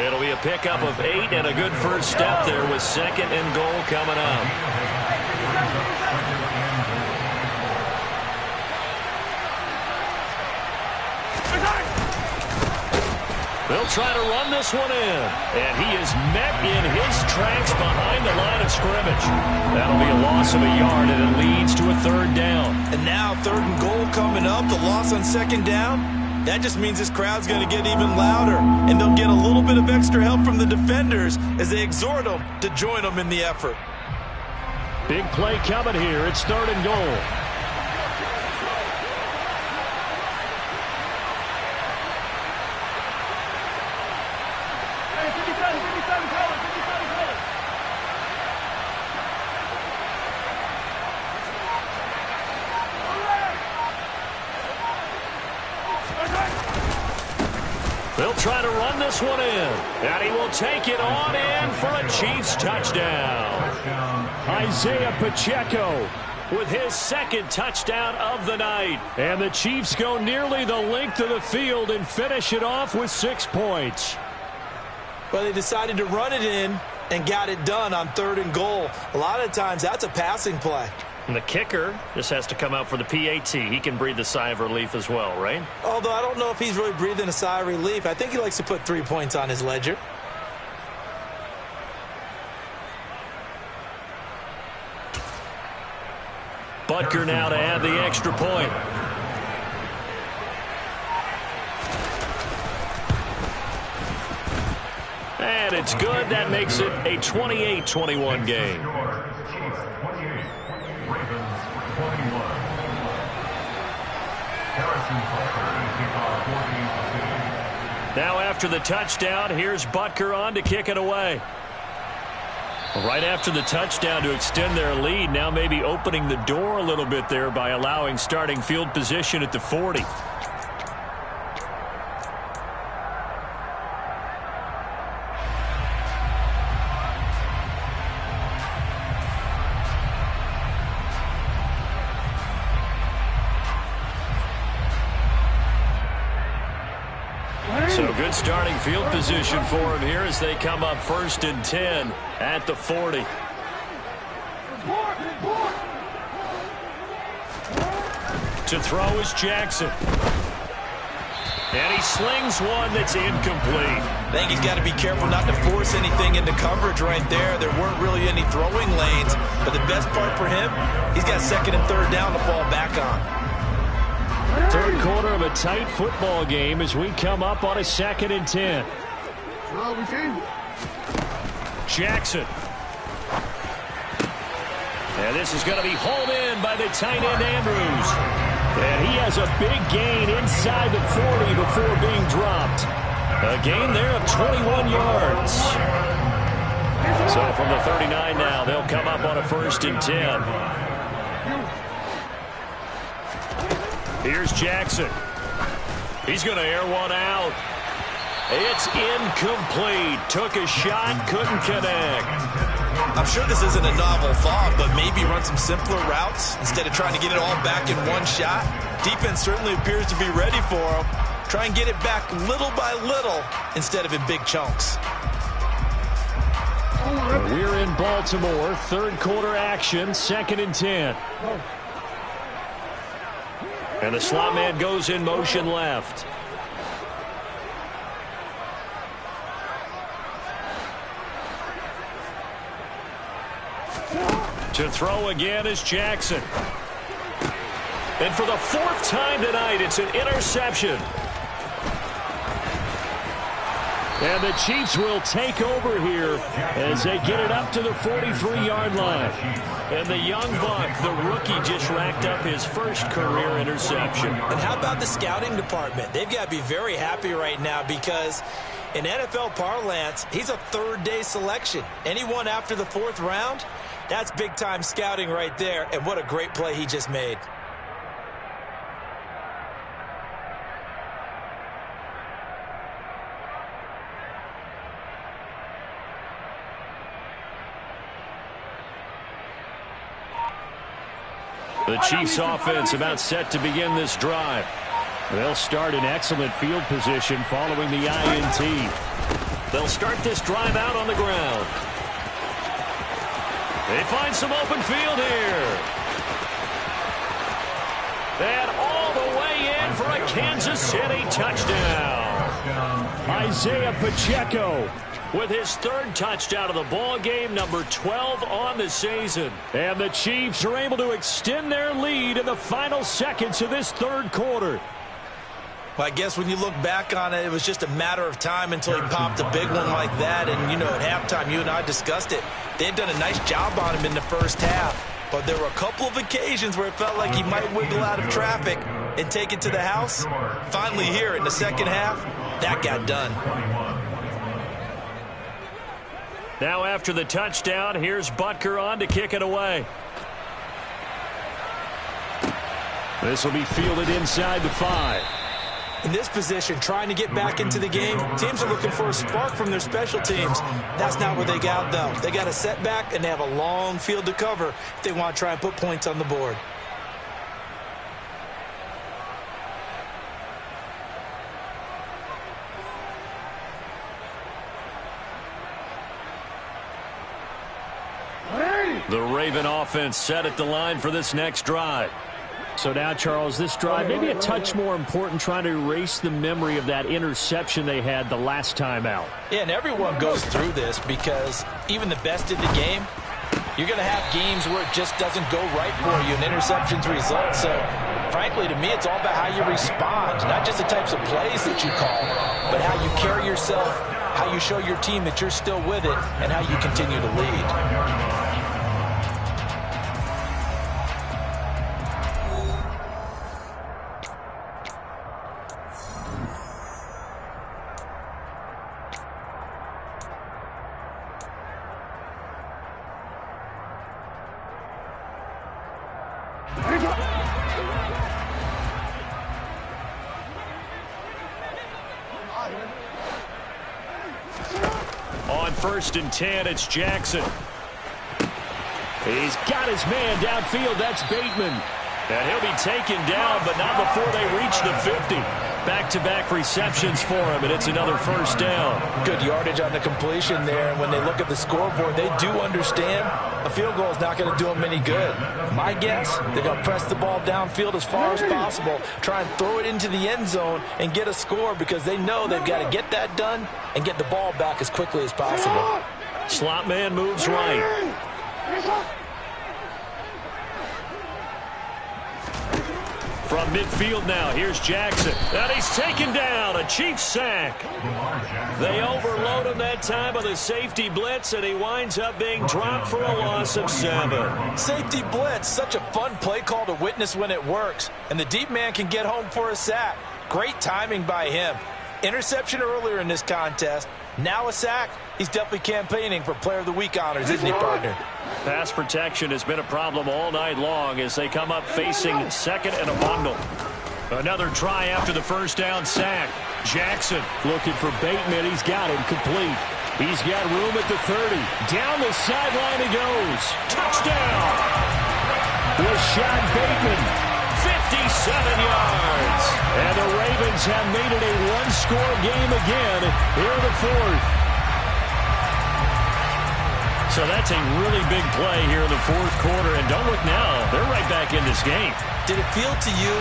It'll be a pickup of 8 and a good first step there with 2nd and goal coming up. They'll try to run this one in. And he is met in his tracks behind the line of scrimmage. That'll be a loss of a yard, and it leads to a 3rd down. And now 3rd and goal coming up. The loss on 2nd down. That just means this crowd's going to get even louder. And they'll get a little bit of extra help from the defenders as they exhort them to join them in the effort. Big play coming here. It's 3rd and goal. They'll try to run this one in. And he will take it on in for a Chiefs touchdown. Isaiah Pacheco with his 2nd touchdown of the night. And the Chiefs go nearly the length of the field and finish it off with 6 points. Well, they decided to run it in, and got it done on 3rd and goal. A lot of times that's a passing play. And the kicker just has to come out for the PAT. He can breathe a sigh of relief as well, right? Although I don't know if he's really breathing a sigh of relief. I think he likes to put 3 points on his ledger. Butker now to add the extra point. And it's good. That makes it a 28-21 game. Now after the touchdown, here's Butker on to kick it away. Right after the touchdown to extend their lead, now maybe opening the door a little bit there by allowing starting field position at the 40. So good starting field position for him here as they come up 1st and 10 at the 40. To throw is Jackson. And he slings one that's incomplete. I think he's got to be careful not to force anything into coverage right there. There weren't really any throwing lanes, but the best part for him, he's got 2nd and 3rd down to fall back on. 3rd quarter of a tight football game as we come up on a 2nd and 10. Jackson. And this is going to be hauled in by the tight end Andrews. And he has a big gain inside the 40 before being dropped. A gain there of 21 yards. So from the 39 now, they'll come up on a 1st and 10. Here's Jackson. He's going to air one out. It's incomplete. Took a shot, couldn't connect. I'm sure this isn't a novel thought, but maybe run some simpler routes instead of trying to get it all back in one shot. Defense certainly appears to be ready for him. Try and get it back little by little instead of in big chunks. We're in Baltimore. 3rd quarter action, 2nd and 10. And the slot man goes in motion left. To throw again is Jackson. And for the 4th time tonight, it's an interception. And the Chiefs will take over here as they get it up to the 43-yard line. And the young buck, the rookie, just racked up his 1st career interception. And how about the scouting department? They've got to be very happy right now because in NFL parlance, he's a 3rd-day selection. Anyone after the 4th round, that's big-time scouting right there. And what a great play he just made. The Chiefs offense about set to begin this drive. They'll start in excellent field position following the INT. They'll start this drive out on the ground. They find some open field here. And all the way in for a Kansas City touchdown. Isaiah Pacheco with his 3rd touchdown of the ball game, number 12 on the season. And the Chiefs are able to extend their lead in the final seconds of this 3rd quarter. Well, I guess when you look back on it, it was just a matter of time until he popped a big one like that. And, you know, at halftime, you and I discussed it. They had done a nice job on him in the 1st half. But there were a couple of occasions where it felt like he might wiggle out of traffic and take it to the house. Finally here in the 2nd half, that got done. Now after the touchdown, here's Butker on to kick it away. This will be fielded inside the 5. In this position, trying to get back into the game, teams are looking for a spark from their special teams. That's not what they got, though. They got a setback, and they have a long field to cover if they want to try and put points on the board. Raven offense set at the line for this next drive. So now, Charles, this drive maybe a touch more important, trying to erase the memory of that interception they had the last time out. Yeah, and everyone goes through this because even the best in the game, you're going to have games where it just doesn't go right for you and interceptions result. So, frankly, to me, it's all about how you respond, not just the types of plays that you call, but how you carry yourself, how you show your team that you're still with it, and how you continue to lead. On 1st and 10, it's Jackson. He's got his man downfield. That's Bateman. And he'll be taken down, but not before they reach the 50. Back-to-back receptions for him, and it's another first down. Good yardage on the completion there, and when they look at the scoreboard, they do understand a field goal is not going to do them any good. My guess, they're going to press the ball downfield as far as possible, try and throw it into the end zone and get a score because they know they've got to get that done and get the ball back as quickly as possible. Slot man moves right. From midfield now, here's Jackson. And he's taken down, a Chiefs sack. They overload him that time with a safety blitz, and he winds up being dropped for a loss of 7. Safety blitz, such a fun play call to witness when it works. And the deep man can get home for a sack. Great timing by him. Interception earlier in this contest. Now a sack. He's definitely campaigning for Player of the Week honors, isn't he, partner? Pass protection has been a problem all night long as they come up facing second and a bundle. Another try after the first down sack. Jackson looking for Bateman. He's got him complete. He's got room at the 30. Down the sideline he goes. Touchdown! Rashad Bateman. 57 yards. And the Ravens have made it a one-score game again here in the 4th. So that's a really big play here in the 4th quarter. And don't look now, they're right back in this game. Did it feel to you,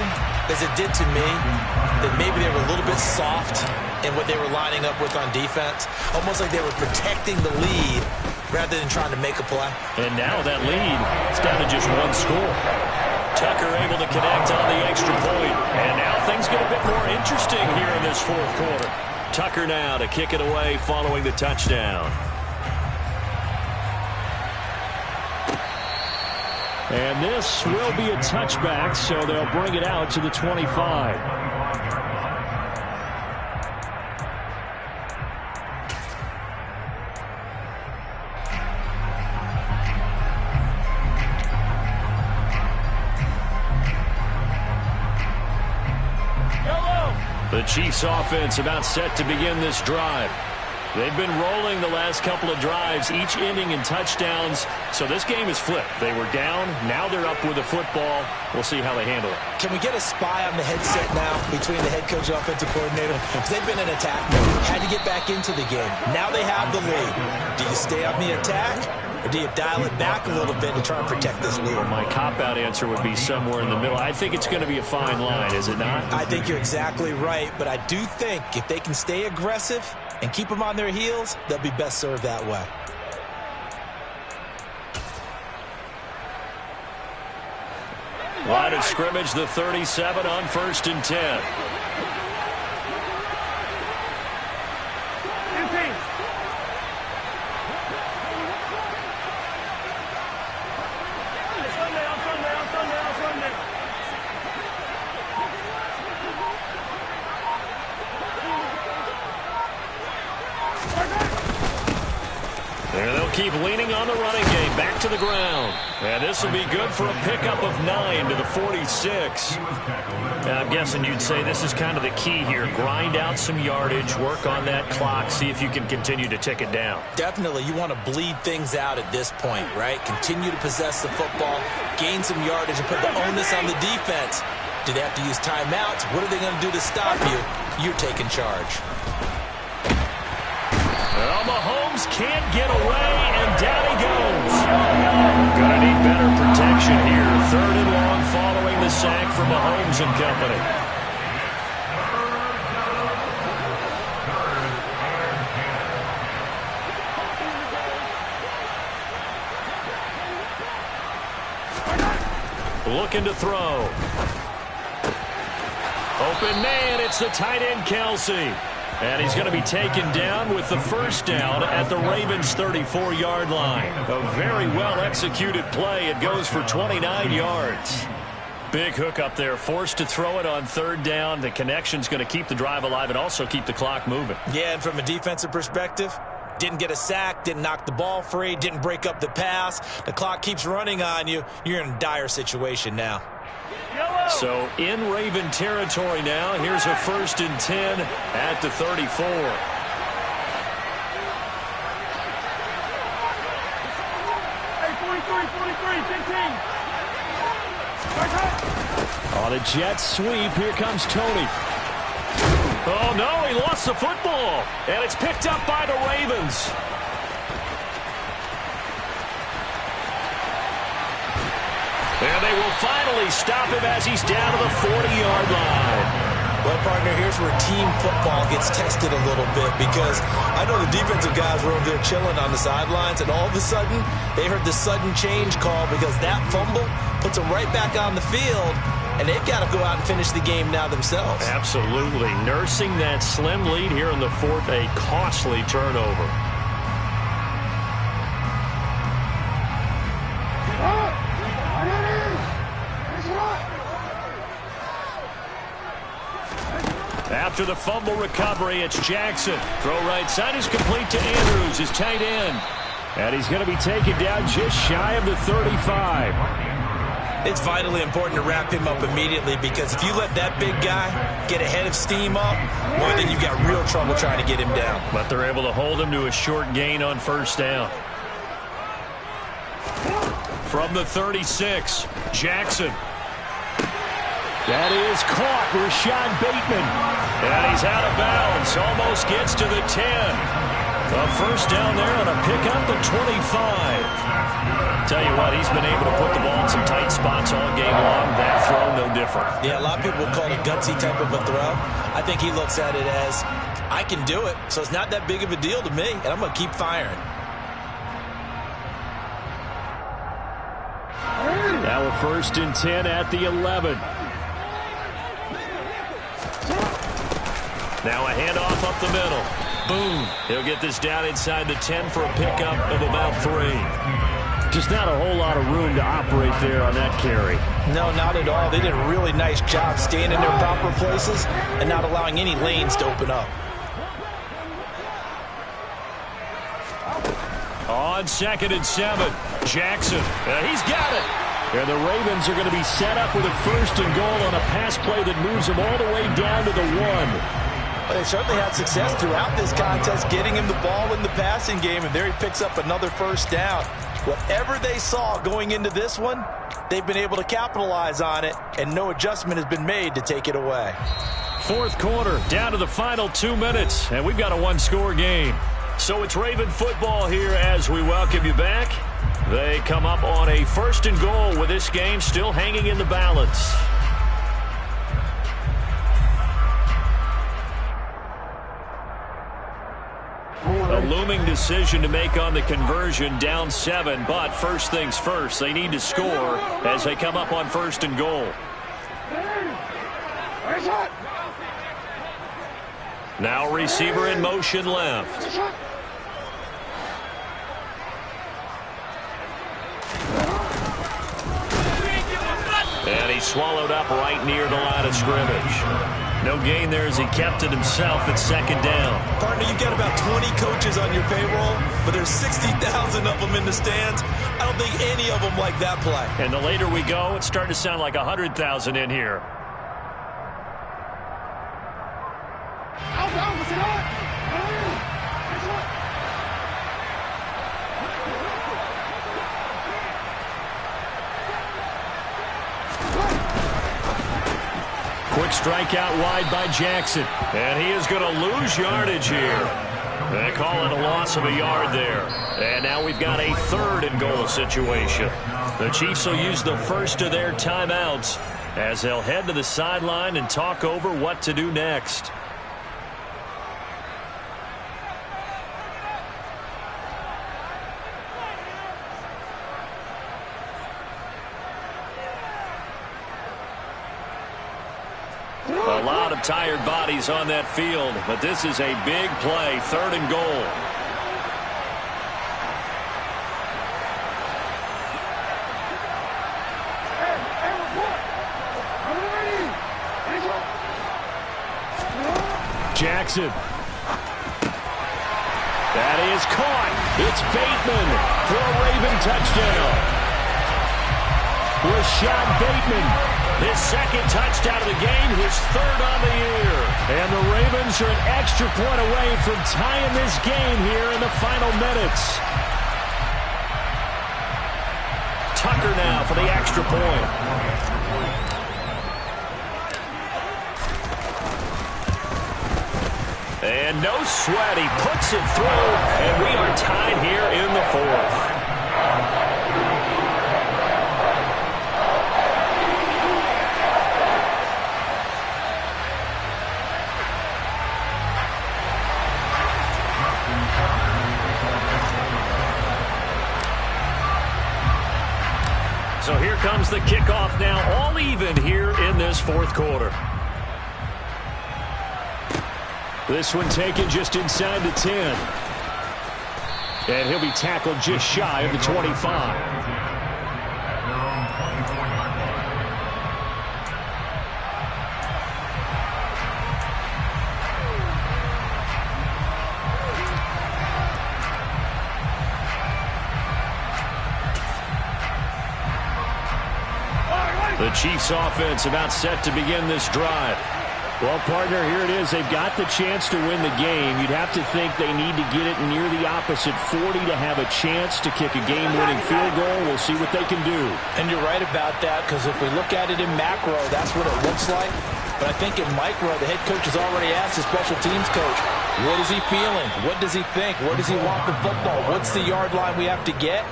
as it did to me, that maybe they were a little bit soft in what they were lining up with on defense? Almost like they were protecting the lead rather than trying to make a play. And now that lead is down to just one score. Tucker able to connect on the extra point. And now things get a bit more interesting here in this 4th quarter. Tucker now to kick it away following the touchdown. And this will be a touchback, so they'll bring it out to the 25. The Chiefs offense about set to begin this drive. They've been rolling the last couple of drives, each ending in touchdowns. So this game is flipped. They were down. Now they're up with the football. We'll see how they handle it. Can we get a spy on the headset now between the head coach and offensive coordinator? Because they've been in attack mode. Had to get back into the game. Now they have the lead. Do you stay on the attack? Or do you dial it back a little bit to try and protect this lead? Well, my cop-out answer would be somewhere in the middle. I think it's going to be a fine line, is it not? I think you're exactly right, but I do think if they can stay aggressive and keep them on their heels, they'll be best served that way. Line of scrimmage, the 37 on 1st and 10. And they'll keep leaning on the running game. Back to the ground. And this will be good for a pickup of 9 to the 46. I'm guessing you'd say this is kind of the key here. Grind out some yardage, work on that clock, see if you can continue to tick it down. Definitely. You want to bleed things out at this point, right? Continue to possess the football, gain some yardage, and put the onus on the defense. Do they have to use timeouts? What are they going to do to stop you? You're taking charge. Well, Mahomes can't get away, and down he goes. Gonna need better protection here. 3rd and long following the sack from Mahomes and company. Looking to throw. Open man, it's the tight end Kelsey. And he's going to be taken down with the 1st down at the Ravens' 34-yard line. A very well-executed play. It goes for 29 yards. Big hook up there. Forced to throw it on 3rd down. The connection's going to keep the drive alive and also keep the clock moving. Yeah, and from a defensive perspective, didn't get a sack, didn't knock the ball free, didn't break up the pass. The clock keeps running on you. You're in a dire situation now. So in Raven territory now. Here's a 1st and 10 at the 34. On a jet sweep, here comes Tony. Oh, no, he lost the football. And it's picked up by the Ravens. And they will finally stop him as he's down to the 40-yard line. Well, partner, here's where team football gets tested a little bit, because I know the defensive guys were over there chilling on the sidelines, and all of a sudden they heard the sudden change call because that fumble puts them right back on the field, and they've got to go out and finish the game now themselves. Absolutely. Nursing that slim lead here in the 4th, a costly turnover. After the fumble recovery, it's Jackson. Throw right side is complete to Andrews, his tight end. And he's going to be taken down just shy of the 35. It's vitally important to wrap him up immediately, because if you let that big guy get ahead of steam up, well, then you've got real trouble trying to get him down. But they're able to hold him to a short gain on 1st down. From the 36, Jackson. That is caught. Rashad Bateman. And he's out of bounds. Almost gets to the 10. A 1st down there on a pickup at 25. Tell you what, he's been able to put the ball in some tight spots all game long. That throw, no different. Yeah, a lot of people would call it a gutsy type of a throw. I think he looks at it as, I can do it, so it's not that big of a deal to me, and I'm going to keep firing. Now a 1st and 10 at the 11. Now a handoff up the middle. Boom. He'll get this down inside the 10 for a pickup of about 3. Just not a whole lot of room to operate there on that carry. No, not at all. They did a really nice job staying in their proper places and not allowing any lanes to open up. On 2nd and 7, Jackson. He's got it. And the Ravens are going to be set up with a 1st and goal on a pass play that moves them all the way down to the 1. Well, they certainly had success throughout this contest getting him the ball in the passing game, and there he picks up another 1st down. Whatever they saw going into this one, they've been able to capitalize on it, and no adjustment has been made to take it away. 4th quarter, down to the final 2 minutes, and we've got a 1-score game. So it's Raven football here as we welcome you back. They come up on a 1st and goal with this game still hanging in the balance. A looming decision to make on the conversion, down 7, but first things first, they need to score as they come up on 1st and goal. Now receiver in motion left. And he swallowed up right near the line of scrimmage. No gain there as he kept it himself at 2nd down. Partner, you've got about 20 coaches on your payroll, but there's 60,000 of them in the stands. I don't think any of them like that play. And the later we go, it's starting to sound like 100,000 in here. Quick strike out wide by Jackson. And he is going to lose yardage here. They call it a loss of a yard there. And now we've got a 3rd and goal situation. The Chiefs will use the first of their timeouts as they'll head to the sideline and talk over what to do next. A lot of tired bodies on that field, but this is a big play, 3rd and goal. Jackson. That is caught. It's Bateman for a Raven touchdown. Rashad Bateman, his 2nd touchdown of the game, his 3rd on the year. And the Ravens are an extra point away from tying this game here in the final minutes. Tucker now for the extra point. And no sweat, he puts it through, and we are tied here in the 4th. So here comes the kickoff now, all even here in this 4th quarter. This one taken just inside the 10. And he'll be tackled just shy of the 25. The Chiefs offense about set to begin this drive. Well, partner, here it is. They've got the chance to win the game. You'd have to think they need to get it near the opposite 40 to have a chance to kick a game-winning field goal. We'll see what they can do. And you're right about that, because if we look at it in macro, that's what it looks like. But I think in micro, the head coach has already asked the special teams coach, what is he feeling? What does he think? Where does he want the football? What's the yard line we have to get?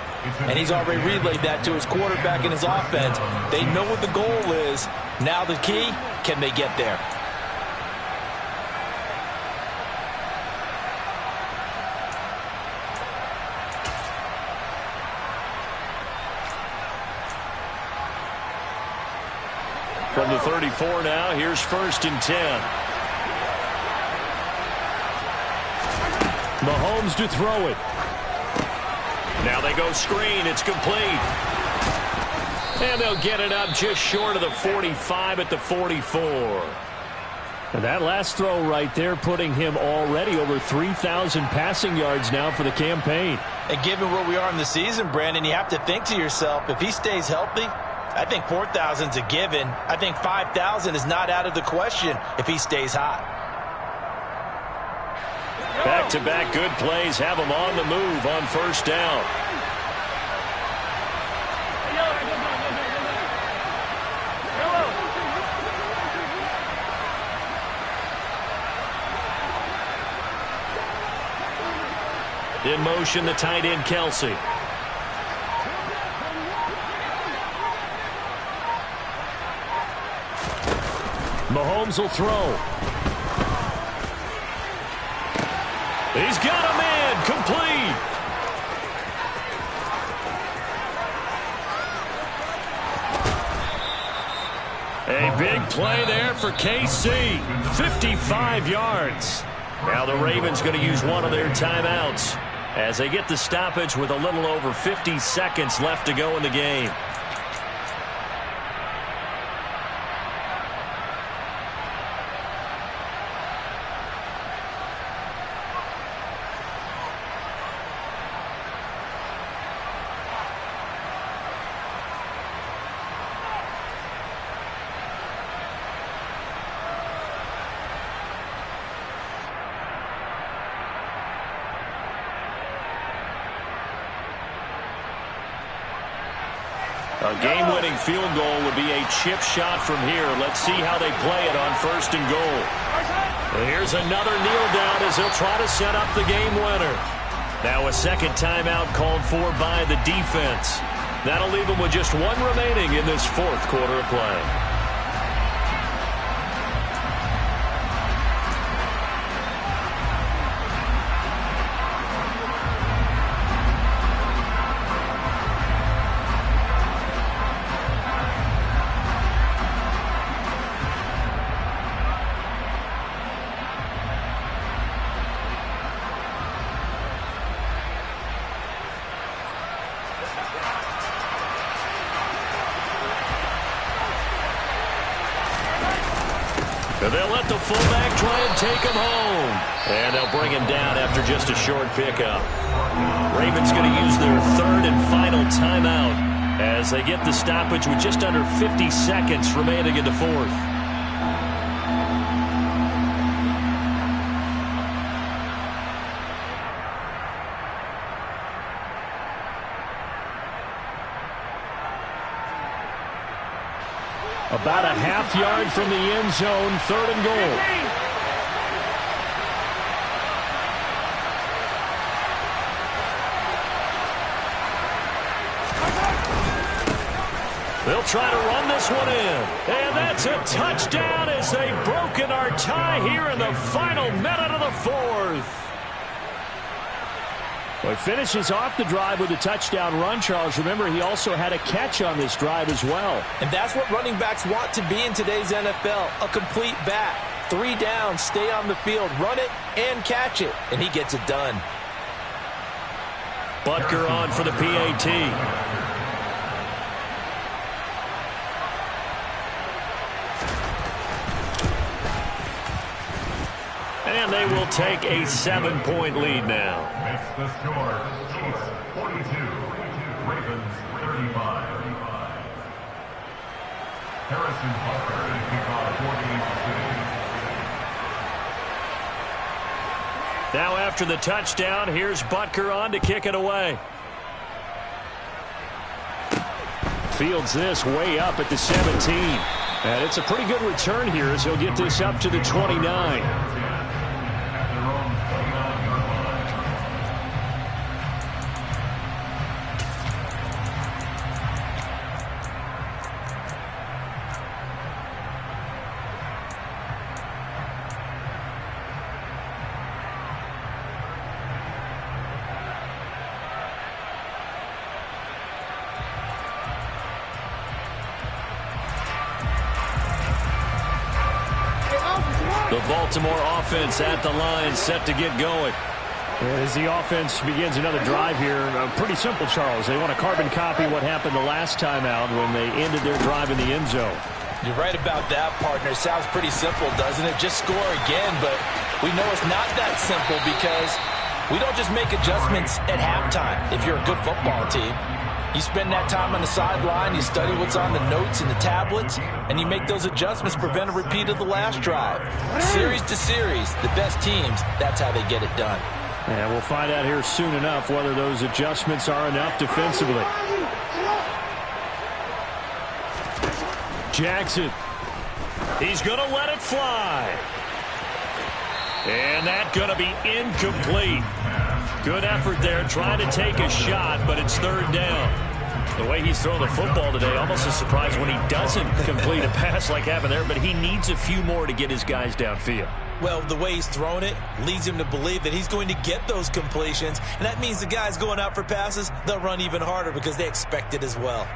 And he's already relayed that to his quarterback and his offense. They know what the goal is. Now the key, can they get there? From the 34 now, here's 1st and 10. Mahomes to throw it. Now they go screen. It's complete. And they'll get it up just short of the 45 at the 44. And that last throw right there putting him already over 3,000 passing yards now for the campaign. And given where we are in the season, Brandon, you have to think to yourself, if he stays healthy, I think 4,000's a given. I think 5,000 is not out of the question if he stays hot. Back-to-back good plays have him on the move on 1st down. In motion, the tight end, Kelsey. Mahomes will throw. He's got a man, complete. A big play there for KC. 55 yards. Now the Ravens going to use one of their timeouts as they get the stoppage with a little over 50 seconds left to go in the game. A game-winning field goal would be a chip shot from here. Let's see how they play it on 1st and goal. And here's another kneel down as he'll try to set up the game winner. Now a second timeout called for by the defense. That'll leave them with just one remaining in this fourth quarter of play. They'll let the fullback try and take him home. And they'll bring him down after just a short pickup. Ravens going to use their third and final timeout as they get the stoppage with just under 50 seconds remaining in the fourth. About a half yard from the end zone, third and goal. They'll try to run this one in. And that's a touchdown as they've broken our tie here in the final minute of the fourth. Well, he finishes off the drive with a touchdown run, Charles. Remember, he also had a catch on this drive as well. And that's what running backs want to be in today's NFL, a complete back. 3 down, stay on the field, run it, and catch it. And he gets it done. Butker on for the PAT. And they will take a 7-point lead now. Makes the score. Chiefs 42, Ravens 35. Harrison Butker to kick off for Kansas City. Now after the touchdown, here's Butker on to kick it away. Fields this way up at the 17. And it's a pretty good return here as he'll get this up to the 29. The Baltimore offense at the line, set to get going. As the offense begins another drive here, pretty simple, Charles. They want to carbon copy what happened the last time out when they ended their drive in the end zone. You're right about that, partner. Sounds pretty simple, doesn't it? Just score again, but we know it's not that simple because we don't just make adjustments at halftime if you're a good football team. You spend that time on the sideline, you study what's on the notes and the tablets, and you make those adjustments to prevent a repeat of the last drive. Series to series, the best teams, that's how they get it done. And we'll find out here soon enough whether those adjustments are enough defensively. Jackson. He's going to let it fly. And that's going to be incomplete. Good effort there, trying to take a shot, but it's third down. The way he's throwing the football today, almost a surprise when he doesn't complete a pass like happened there, but he needs a few more to get his guys downfield. Well, the way he's thrown it leads him to believe that he's going to get those completions, and that means the guys going out for passes, they'll run even harder because they expect it as well.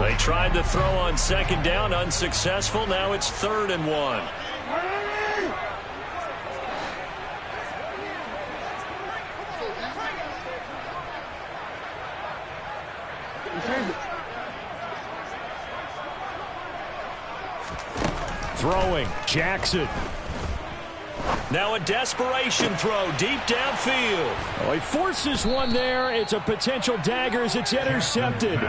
They tried to throw on second down, unsuccessful. Now it's 3rd and 1. Throwing, Jackson. Now a desperation throw deep downfield. Oh, he forces one there. It's a potential dagger as it's intercepted.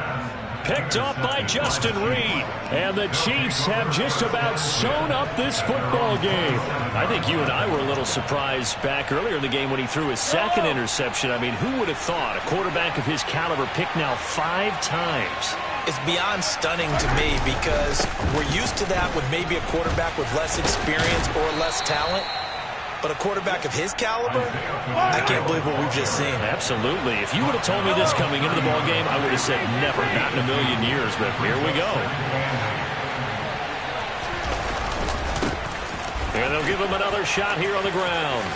Picked off by Justin Reed. And the Chiefs have just about sewn up this football game. I think you and I were a little surprised back earlier in the game when he threw his second interception. I mean, who would have thought a quarterback of his caliber picked now 5 times? It's beyond stunning to me because we're used to that with maybe a quarterback with less experience or less talent. But a quarterback of his caliber, I can't believe what we've just seen. Absolutely. If you would have told me this coming into the ball game, I would have said never, not in a million years. But here we go. And they'll give him another shot here on the ground.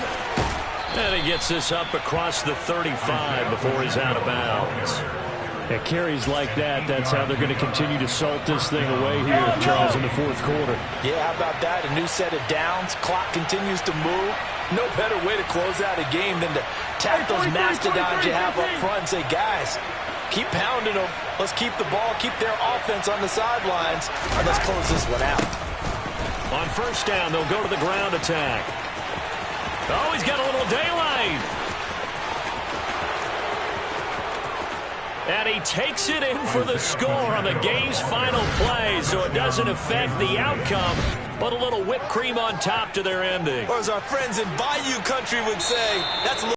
And he gets this up across the 35 before he's out of bounds. At carries like that, that's how they're going to continue to salt this thing away here, Charles, in the fourth quarter. Yeah, how about that? A new set of downs. Clock continues to move. No better way to close out a game than to tap those mastodons you have up front and say, guys, keep pounding them. Let's keep the ball, keep their offense on the sidelines, and let's close this one out. On first down, they'll go to the ground attack. Oh, he's got a little daylight. And he takes it in for the score on the game's final play, so it doesn't affect the outcome, but a little whipped cream on top to their ending. Or as our friends in Bayou Country would say, that's a little